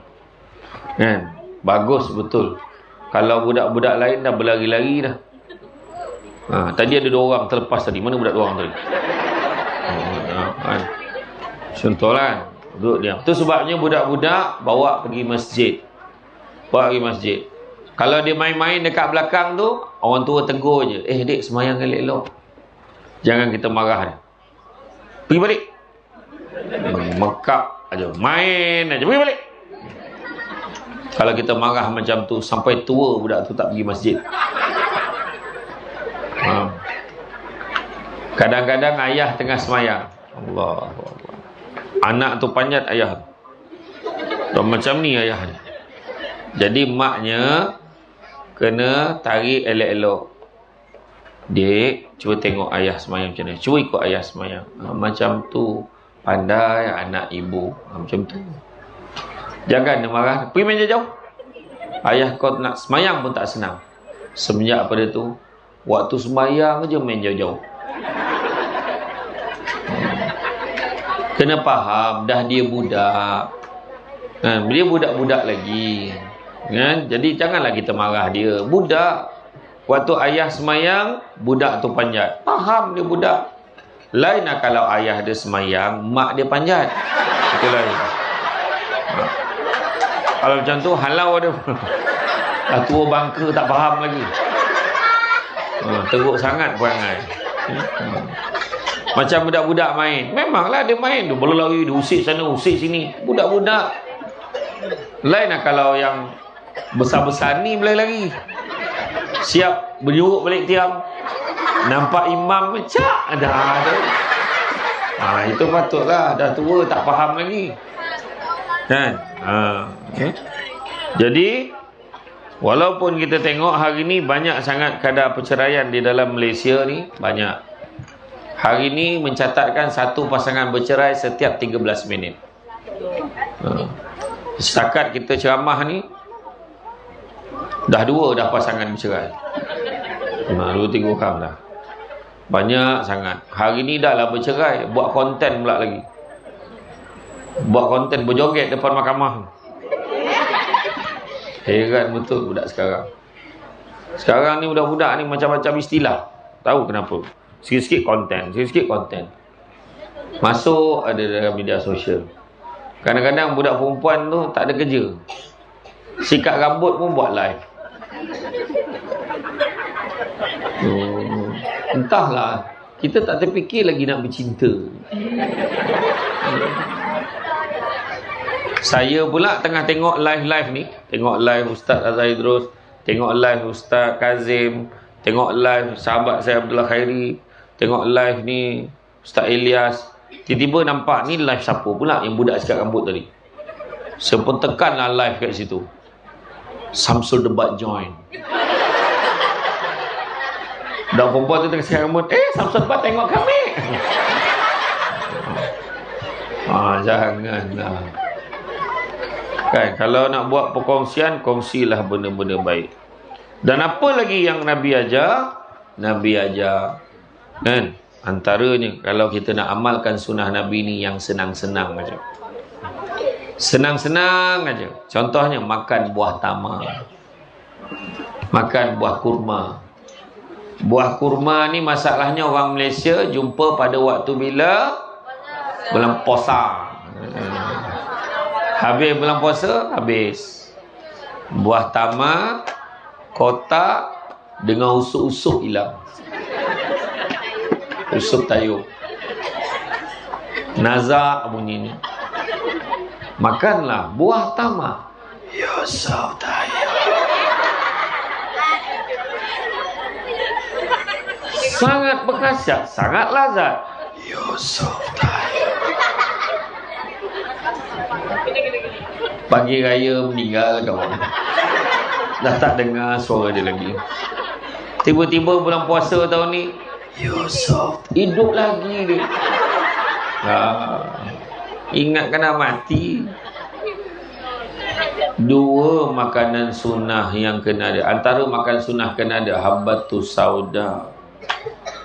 Kan? Bagus betul. Kalau budak-budak lain dah berlari-lari dah. Tadi ada 2 orang terlepas tadi. Mana budak 2 orang tadi? Contohlah, duduk diam. Itu sebabnya budak-budak bawa pergi masjid. Kalau dia main-main dekat belakang tu, orang tua tegur je. Dek, semayang elok-elok. Jangan kita marah dia. Pergi balik. Mekap aja, main aja, pergi balik. Kalau kita marah macam tu, sampai tua budak tu tak pergi masjid. Kadang-kadang ayah tengah semayang, Allah, anak tu panjat ayah. Dan macam ni ayah ni. Jadi maknya kena tarik elok-elok. Dek, cuba tengok ayah semayang macam ni. Cuba ikut ayah semayang. Macam tu. Pandai anak ibu. Macam tu. Jangan dia marah. Pergi main jauh-jauh. Ayah kau nak semayang pun tak senang. Semenjak pada tu, waktu semayang je main jauh-jauh. Kena faham, dah dia budak. Dia budak-budak lagi. Jadi janganlah kita marah dia. Budak. Waktu ayah semayang, budak tu panjat. Faham dia budak. Lain lah kalau ayah dia semayang, mak dia panjat. Itu lain. Kalau macam tu, halau dia. Dah tua bangka, tak faham lagi. Teruk sangat perangai. Macam budak-budak main. Memanglah dia main. Dia boleh lari, dia usik sana, usik sini. Budak-budak. Lain lah kalau yang besar-besar ni boleh lari. Siap berjuruk balik tiang. Nampak imam cak dah. Itu patutlah, dah tua tak faham lagi. Kan? Jadi walaupun kita tengok hari ni banyak sangat kadar perceraian di dalam Malaysia ni, banyak. Hari ni mencatatkan satu pasangan bercerai setiap 13 minit. Setakat kita ceramah ni dah 2 dah pasangan bercerai. 2-3 orang dah. Banyak sangat. Hari ni dah lah bercerai, buat konten pula lagi. Buat konten berjoget depan mahkamah. Heran betul budak sekarang. Sekarang ni budak-budak ni macam-macam istilah. Tahu kenapa? Sikit-sikit konten. Masuk ada dalam media sosial. Kadang-kadang budak perempuan tu tak ada kerja. Sikat rambut pun buat live. Entahlah, kita tak terfikir lagi nak bercinta. Saya pula tengah tengok live ni, tengok live Ustaz Azhar Idrus, tengok live Ustaz Kazim, tengok live sahabat saya Abdullah Khairi, tengok live ni Ustaz Ilyas. Tiba-tiba nampak ni live siapa pula yang budak sikat rambut tadi. Saya pun tekanlah live kat situ. Samsul Debat join. Budak perempuan tu tengah sikat rambut. Samsul Debat tengok kami. Janganlah. Kan, kalau nak buat perkongsian, kongsilah benda-benda baik. Dan apa lagi yang Nabi ajar? Nabi ajar, kan, antaranya kalau kita nak amalkan sunnah Nabi ni yang senang-senang aja. Senang-senang aja. Contohnya makan buah tamar. Makan buah kurma. Buah kurma ni masalahnya orang Malaysia jumpa pada waktu bila? Bulan puasa. Habis bulan puasa, habis. Buah tamar, kotak dengan usuk-usuk hilang. Usuk tayuk. Nazak bunyi ni. Makanlah buah tamar. Yusuf tayuk. Sangat berkhasiat, sangat lazat. Yusuf pagi raya meninggal kawan. Dah tak dengar suara dia lagi. Tiba-tiba bulan puasa tahun ni, Yusuf hidup lagi dia. Ingat kena mati. Dua makanan sunnah yang kena ada. Antara makan sunnah kena ada habbatus sauda,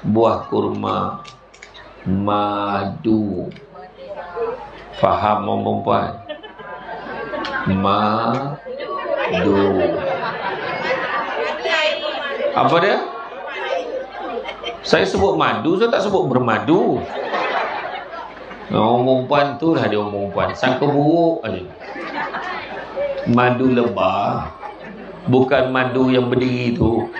buah kurma, madu. Faham orang perempuan? Madu. Apa dia? Saya sebut madu, saya tak sebut bermadu. Orang perempuan tu lah dia orang perempuan. Sangka buruk aja. Madu lebah, bukan madu yang berdiri tu.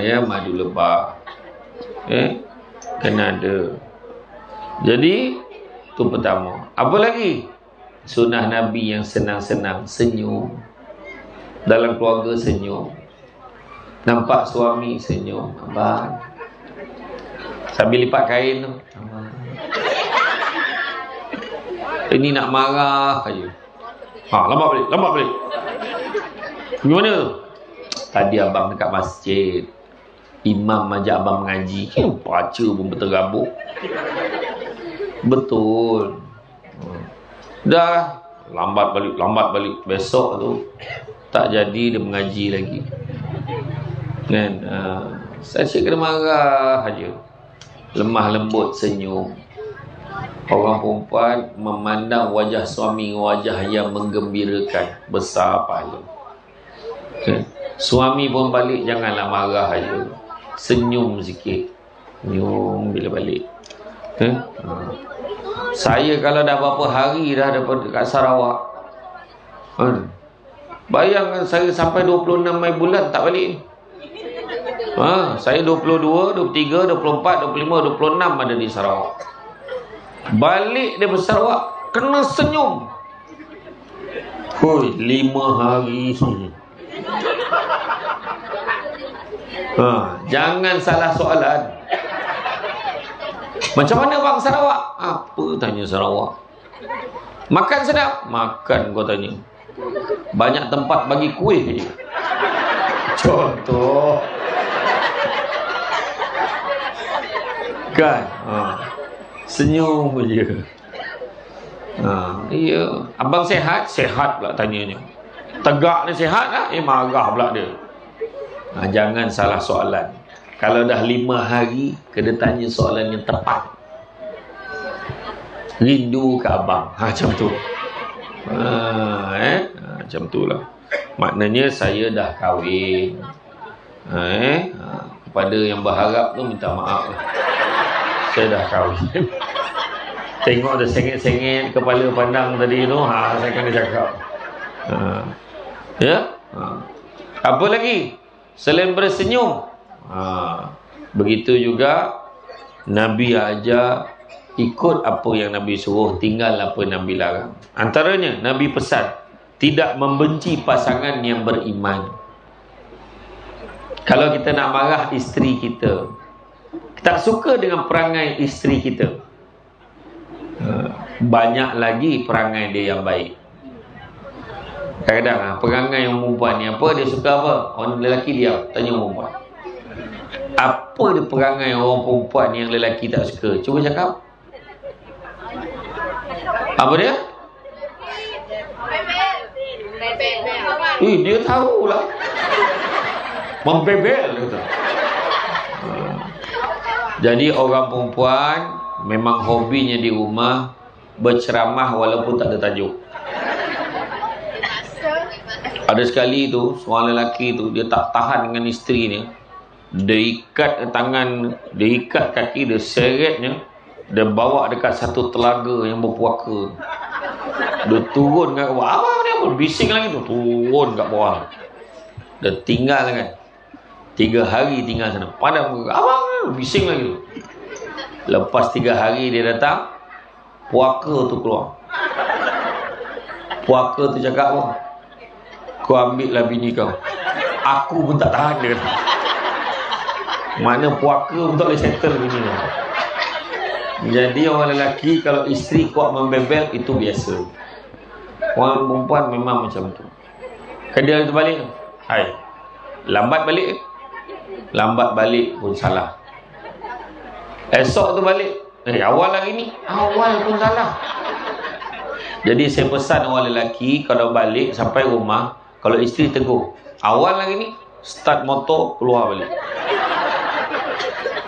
Ya, madu lebah. Kena ada. Jadi tu pertama. Apa lagi? Sunnah Nabi yang senang-senang, senyum. Dalam keluarga senyum. Nampak suami senyum, abang. Sambil lipat kain tu, abang. Ini nak marah aja. Lambat balik. Gimana tu? Tadi abang dekat masjid, imam ajak abang mengaji, baca pun berterabuk. Betul. Dah lambat balik. Besok tu tak jadi dia mengaji lagi. Kan? Saya cik kena marah aja. Lemah lembut senyum. Orang perempuan memandang wajah suami wajah yang menggembirakan, besar pahala. Okay. Suami pun balik janganlah marah aja. Senyum sikit. Senyum bila balik. Okay. Saya kalau dah berapa hari dah dapat dekat Sarawak. Bayangkan saya sampai 26 Mei bulan tak balik. Saya 22, 23, 24, 25, 26 ada di Sarawak. Balik dia Sarawak kena senyum. 5 hari. Jangan salah soalan. Macam mana bang Sarawak? Apa tanya Sarawak? Makan sedap? Makan kau tanya. Banyak tempat bagi kuih je. Contoh. Kan? Senyum je. Ya. Abang sehat? Sehat pula tanyanya. Tegak ni sehat lah? Marah pula dia. Jangan salah soalan. Kalau dah 5 hari, kena tanya soalan yang tepat. Rindu ke abang? Macam tu. Macam tu lah. Maknanya saya dah kahwin. Kepada yang berharap tu minta maaf lah. Saya dah kahwin. Tengok ada sengit-sengit kepala pandang tadi tu, saya kena cakap. Ya? Apa lagi? Selain bersenyum. Begitu juga Nabi ajar ikut apa yang Nabi suruh, tinggal apa Nabi larang. Antaranya Nabi pesan tidak membenci pasangan yang beriman. Kalau kita nak marah isteri kita, tak suka dengan perangai isteri kita, banyak lagi perangai dia yang baik. Kadang-kadang perangai yang perempuan ni apa, dia suka apa? Orang lelaki dia tanya perempuan, apa dia perangai orang perempuan yang lelaki tak suka? Cuba cakap. Apa dia? Dia tahulah. Membebel kata. Jadi orang perempuan memang hobinya di rumah berceramah walaupun tak ada tajuk. Ada sekali tu seorang lelaki tu dia tak tahan dengan isteri ni. Dia ikat tangan, dia ikat kaki, dia seretnya, dia bawa dekat satu telaga yang berpuaka. Dia turun kat bawah. Abang ni apa? Bising lagi tu. Turun kat bawah. Dia tinggal kan. 3 hari tinggal sana. Padam. Abang bising lagi tu. Lepas 3 hari dia datang, puaka tu keluar. Puaka tu cakap apa? Kau ambil lah bini kau. Aku pun tak tahan, dia kata. Mana puaka pun tak boleh settle bini. Jadi orang lelaki kalau isteri kuat membebel, itu biasa. Orang perempuan memang macam tu. Dia tu balik, hai, lambat balik. Lambat balik pun salah. Esok tu balik, awal lagi ni, awal pun salah. Jadi saya pesan orang lelaki, kalau balik sampai rumah, kalau isteri tegur, awal lagi ni, start motor, keluar balik.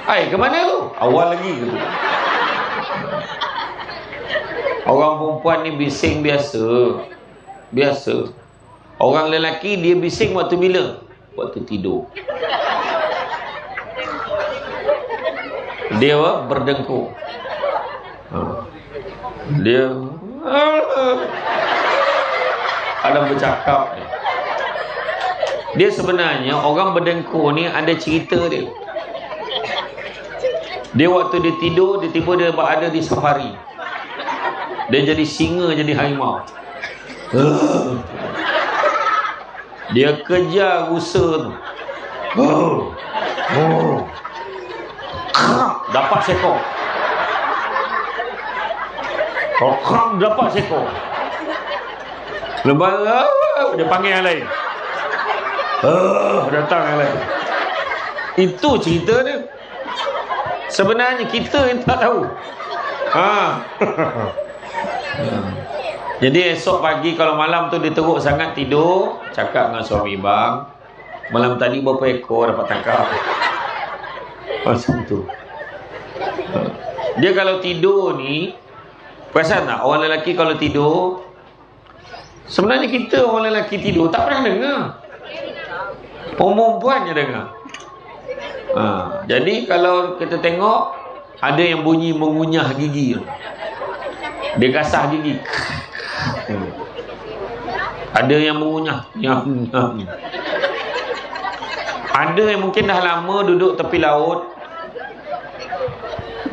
Hai, ke mana tu? Awal lagi gitu. Orang perempuan ni bising biasa. Biasa. Orang lelaki dia bising waktu bila? Waktu tidur. Dia berdengkur. Dia ada bercakap. Dia sebenarnya orang berdengkur ni ada cerita dia. Dia waktu dia tidur, dia tiba dia berada di safari. Dia jadi singa, jadi harimau. Dia kejar rusa tu. Dapat seekor. Dapat seekor. Lepas dia panggil yang lain. Datang yang lain. Itu cerita dia. Sebenarnya kita yang tak tahu. Jadi esok pagi kalau malam tu dia teruk sangat tidur, cakap dengan suami, bang, malam tadi berapa ekor dapat tangkap? Macam tu. Dia kalau tidur ni, perasan tak orang lelaki kalau tidur, sebenarnya kita orang lelaki tidur tak pernah dengar. Perempuan je dengar. Jadi kalau kita tengok, ada yang bunyi mengunyah gigi. Dia gasah gigi. Ada yang mengunyah. Ada yang mungkin dah lama duduk tepi laut,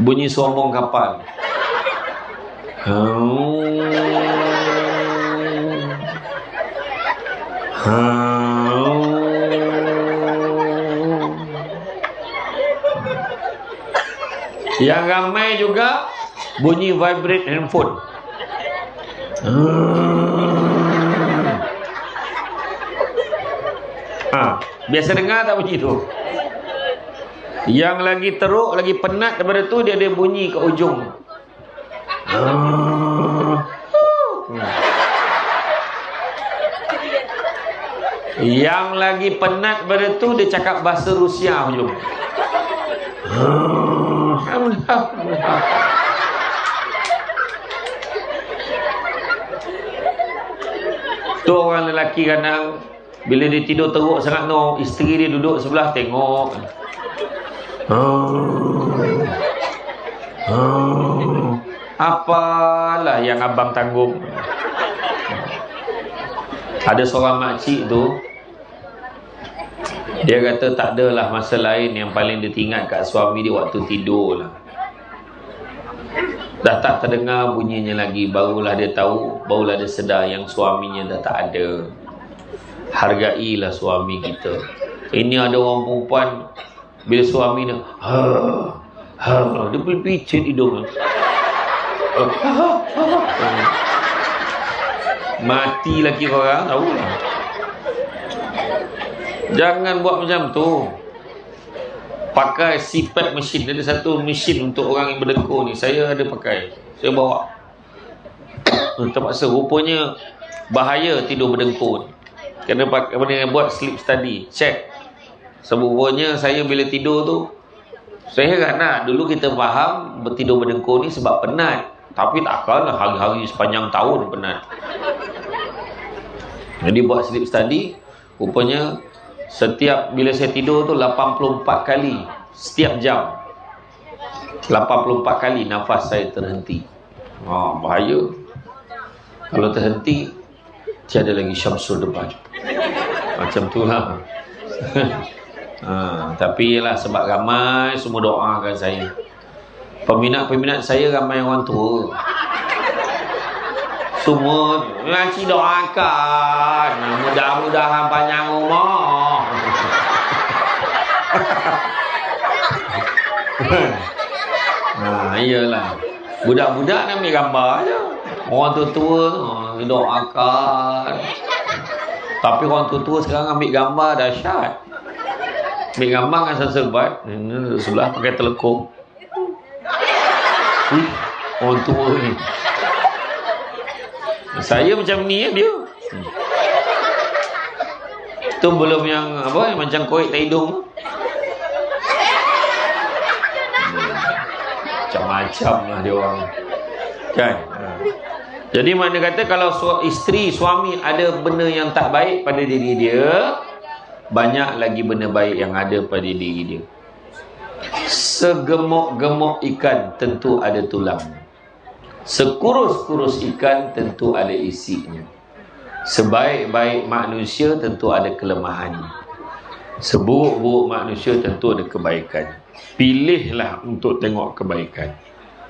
bunyi sombong kapal. Yang ramai juga bunyi vibrate handphone. Biasa dengar tak bunyi tu? Yang lagi teruk, lagi penat daripada tu, dia ada bunyi ke ujung. Yang lagi penat daripada tu, dia cakap bahasa Rusia ujung. Tu orang lelaki kadang bila dia tidur teruk sangat no, isteri dia duduk sebelah tengok. Apalah yang abang tanggung. Ada seorang makcik tu, dia kata tak adalah masa lain yang paling dia ingat kat suami dia waktu tidur lah. Dah tak terdengar bunyinya lagi, barulah dia tahu, barulah dia sedar yang suaminya dah tak ada. Hargailah suami kita. Ini ada orang perempuan, bila suami dia dia boleh picit hidung. Mati lagi korang, tahu lah. Jangan buat macam tu. Pakai CPAP mesin. Ada satu mesin untuk orang yang berdengkur ni. Saya ada pakai. Saya bawa. Terpaksa. Rupanya bahaya tidur berdengkur. Kena buat sleep study. Check. Sebabnya saya bila tidur tu, saya heran lah. Dulu kita faham bertidur berdengkur ni sebab penat. Tapi takkanlah hari-hari sepanjang tahun penat. Jadi buat sleep study. Rupanya setiap bila saya tidur tu 84 kali setiap jam, 84 kali nafas saya terhenti. Bahaya. Kalau terhenti, tiada lagi Syamsul depan. Macam tu lah. Tapi lah sebab ramai semua doakan saya. Peminat-peminat saya ramai orang tua. Semua ngaji doakan, mudah-mudahan panjang umur. Iyalah. Budak-budak nak ambil gambar je. Orang tua-tua doakan. Tapi orang tua-tua sekarang ambil gambar dahsyat. Ambil gambar dengan sebat. Sebelah pakai telekung. Orang tua ni. Saya macam ni dia. Tu belum yang apa yang macam korek tak hidung. Macam-macam lah dia orang. Kan? Jadi makna kata kalau isteri, suami ada benda yang tak baik pada diri dia, banyak lagi benda baik yang ada pada diri dia. Segemuk-gemuk ikan tentu ada tulang. Sekurus-kurus ikan tentu ada isinya. Sebaik-baik manusia tentu ada kelemahannya. Seburuk-buruk manusia tentu ada kebaikan. Pilihlah untuk tengok kebaikan.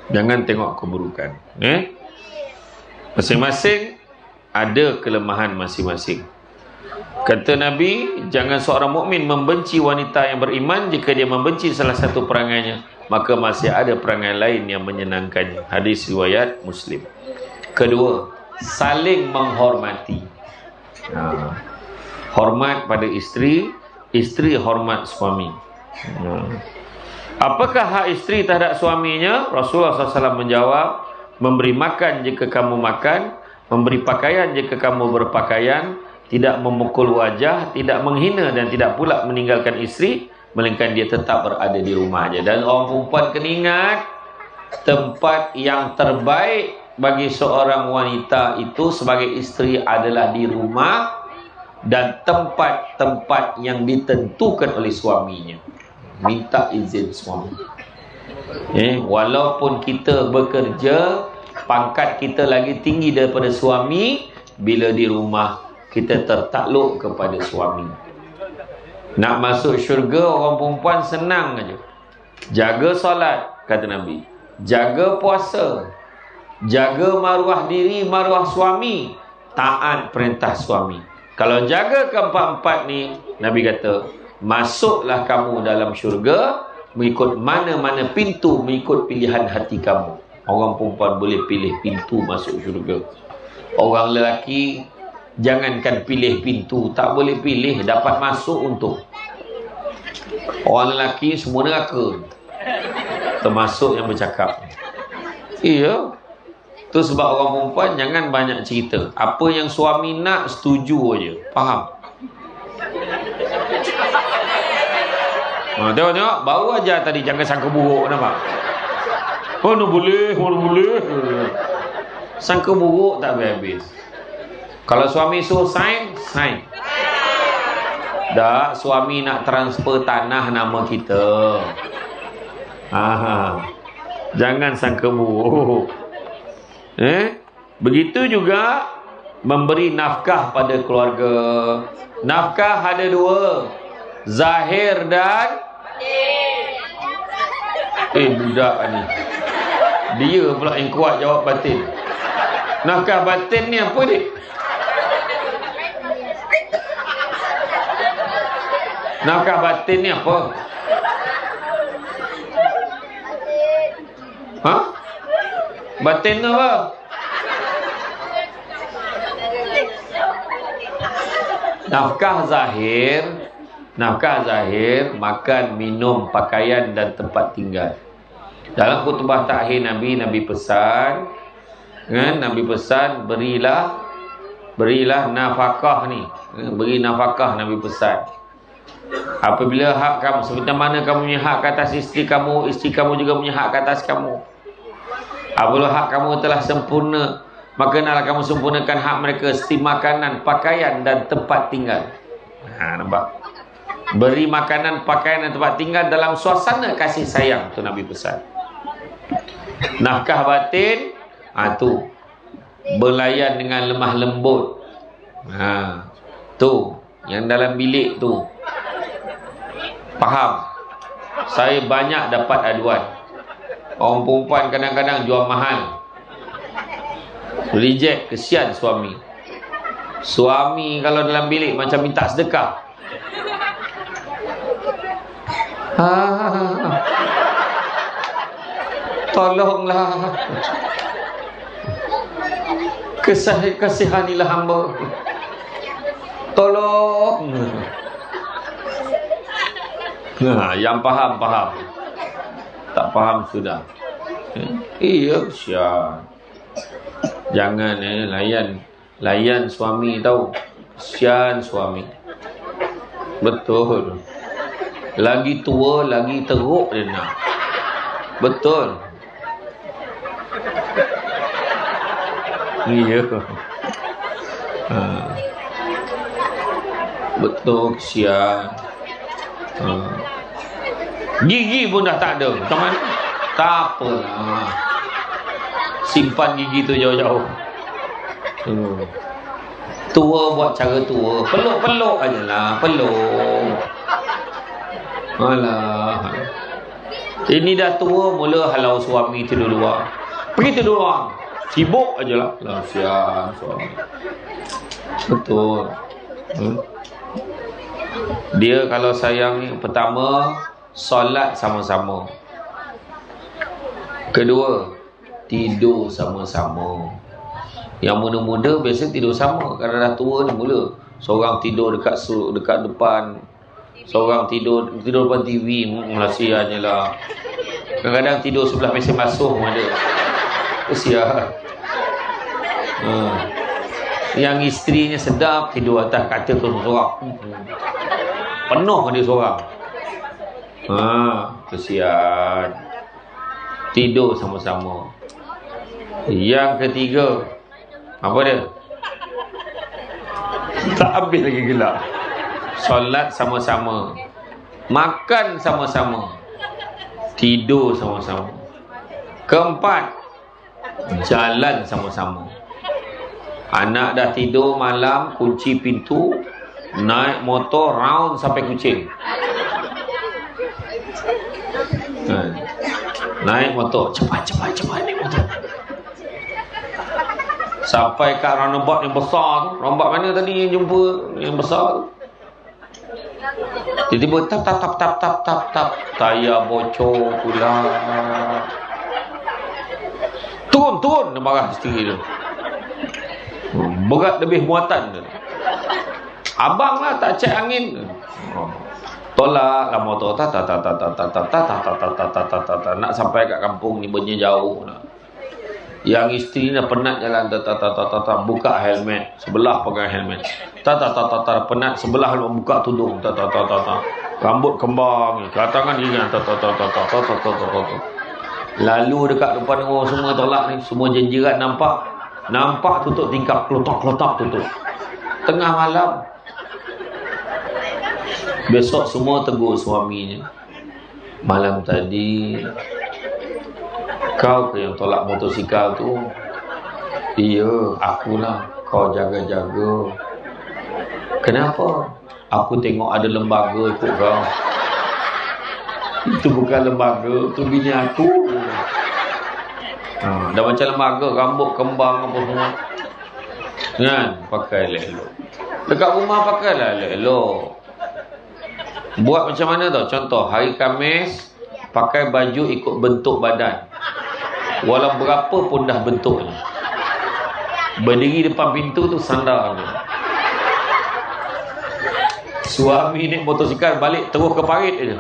Jangan tengok keburukan. Masing-masing ada kelemahan masing-masing. Kata Nabi, jangan seorang mukmin membenci wanita yang beriman. Jika dia membenci salah satu perangainya, maka masih ada perangai lain yang menyenangkannya. Hadis riwayat Muslim. Kedua, saling menghormati. Hormat pada isteri, isteri hormat suami. Apakah hak isteri terhadap suaminya? Rasulullah SAW menjawab, memberi makan jika kamu makan, memberi pakaian jika kamu berpakaian, tidak memukul wajah, tidak menghina dan tidak pula meninggalkan isteri, melainkan dia tetap berada di rumahnya. Dan orang perempuan kena ingat, tempat yang terbaik bagi seorang wanita itu sebagai isteri adalah di rumah dan tempat-tempat yang ditentukan oleh suaminya. Minta izin suami. Walaupun kita bekerja, pangkat kita lagi tinggi daripada suami, bila di rumah kita tertakluk kepada suami. Nak masuk syurga orang perempuan senang aja. Jaga solat, kata Nabi. Jaga puasa. Jaga maruah diri, maruah suami. Taat perintah suami. Kalau jaga keempat-empat ni, Nabi kata, masuklah kamu dalam syurga mengikut mana-mana pintu, mengikut pilihan hati kamu. Orang perempuan boleh pilih pintu masuk syurga. Orang lelaki jangankan pilih pintu, tak boleh pilih, dapat masuk untuk. Orang lelaki semua neraka, termasuk yang bercakap. Iya. Tu sebab orang perempuan jangan banyak cerita. Apa yang suami nak, setuju aja. Faham? Tengok, baru aja tadi jangan sangka buruk, nampak? Mana boleh, mana boleh. Sangka buruk tak habis-habis. Kalau suami suruh sign, sign. Dah, suami nak transfer tanah nama kita. Jangan sangka buruk. Begitu juga memberi nafkah pada keluarga. Nafkah ada dua, zahir dan budak ni, dia pula yang kuat jawab batin. Nafkah batin ni apa ni? Nafkah batin ni apa? Batin tu apa? Nafkah zahir, makan, minum, pakaian dan tempat tinggal. Dalam khutbah takhir Nabi pesan, Nabi pesan berilah nafkah ni. Beri nafkah, Nabi pesan. Apabila hak kamu, seperti mana kamu punya hak ke atas isteri kamu juga punya hak ke atas kamu. Apabila hak kamu telah sempurna, maka hendaklah kamu sempurnakan hak mereka seperti makanan, pakaian dan tempat tinggal. Nampak? Beri makanan, pakaian dan tempat tinggal dalam suasana kasih sayang, tu Nabi pesan. Nafkah batin, tu berlayan dengan lemah lembut. Tu yang dalam bilik tu. Faham? Saya banyak dapat aduan. Orang perempuan kadang-kadang jual mahal, reject, kesian suami. Suami kalau dalam bilik macam minta sedekah. Tolonglah. Kasihanilah hamba. Tolong. Yang faham. Tak faham sudah. Iya, kesian. Jangan layan suami tahu. Kesian suami. Betul. Lagi tua, lagi teruk dia nak. Betul. Iya. Betul, kesian. Gigi pun dah tak ada. Macam mana? Tak apalah. Simpan gigi tu jauh-jauh. Tua buat cara tua. Peluk-peluk ajalah. Peluk. Alah. Ini dah tua, mula halau suami tidur luar. Pergi tidur luar. Sibuk ajalah. Sian suami. Betul. Dia kalau sayang ni, pertama, solat sama-sama. Kedua, tidur sama-sama. Yang muda-muda biasa tidur sama. Kerana dah tua ni mula. Seorang tidur dekat depan. Seorang tidur depan TV. Kasihannya lah. Kadang-kadang tidur sebelah mesin basuh pun ada. Kesian. Yang isterinya sedap, tidur atas katil tu seorang. Penuh dia seorang. Kesian. Tidur sama-sama. Yang ketiga, apa dia? Tak habis lagi gelap. Solat sama-sama. Makan sama-sama. Tidur sama-sama. Keempat, jalan sama-sama. Anak dah tidur malam, kunci pintu, naik motor round sampai Kuching. Naik motor, cepat naik motor. Sampai kat roundabout yang besar tu. Roundabout mana tadi yang jumpa yang besar tu? Tiba-tiba tap. Tayar bocor pula. Turun dia marah isteri dia. Berat lebih muatan dia. Abang lah tak cek angin. Tolak lah motor. Nak sampai kat kampung ni punya jauh lah. Yang isteri ni penat jalan. Buka helmet. Sebelah pegang helmet. Penat sebelah buka tudung. Rambut kembang. Tangan ringan. Lalu dekat depan orang semua tolak ni. Semua jenjiran nampak tutup tingkap. Kelotak tutup. Tengah malam. Besok semua tegur suaminya. Malam tadi kau ke yang tolak motosikal tu? Iya, akulah. Kau jaga-jaga. Kenapa? Aku tengok ada lembaga ikut kau. Itu bukan lembaga, itu bini aku. Dah macam lembaga, rambut kembang apa semua. Kan? Pakai elok-elok. Dekat rumah pakailah elok-elok. Buat macam mana tau? Contoh, hari Khamis pakai baju ikut bentuk badan. Walau berapa pun dah bentuknya. Berdiri depan pintu tu sandar dia. Suami naik motosikal balik terus ke parit je.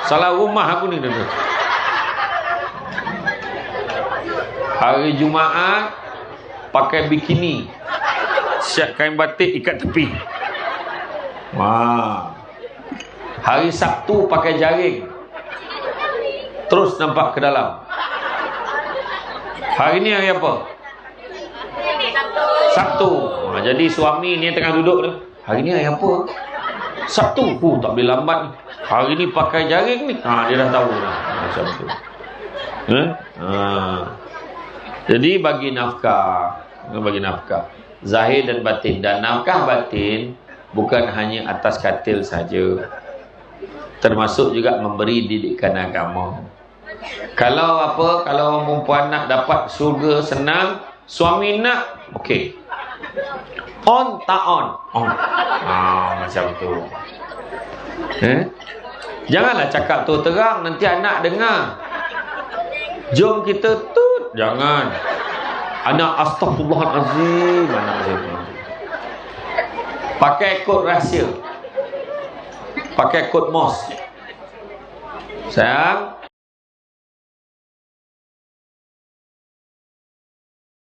Salah rumah aku ni tuan-tuan. Hari Jumaat pakai bikini. Siap kain batik ikat tepi. Hari Sabtu pakai jaring. Terus nampak ke dalam. Hari ni hari apa? Sabtu. Jadi suami ni tengah duduk tu. Hari ni hari apa? Sabtu. Tak boleh lambat ni. Hari ni pakai jaring ni. Dia dah tahu dah. Macam tu. Jadi bagi nafkah. Zahir dan batin. Dan nafkah batin bukan hanya atas katil saja. Termasuk juga memberi didikan agama. Kalau orang perempuan nak dapat syurga senang, suami nak, okey. On tak on? On. Macam tu. Janganlah cakap tu terang, nanti anak dengar. Jom kita tut. Jangan. Anak astagfirullahalazim. Anak saya. Pakai kod rahsia. Pakai kod MOS. Sayang,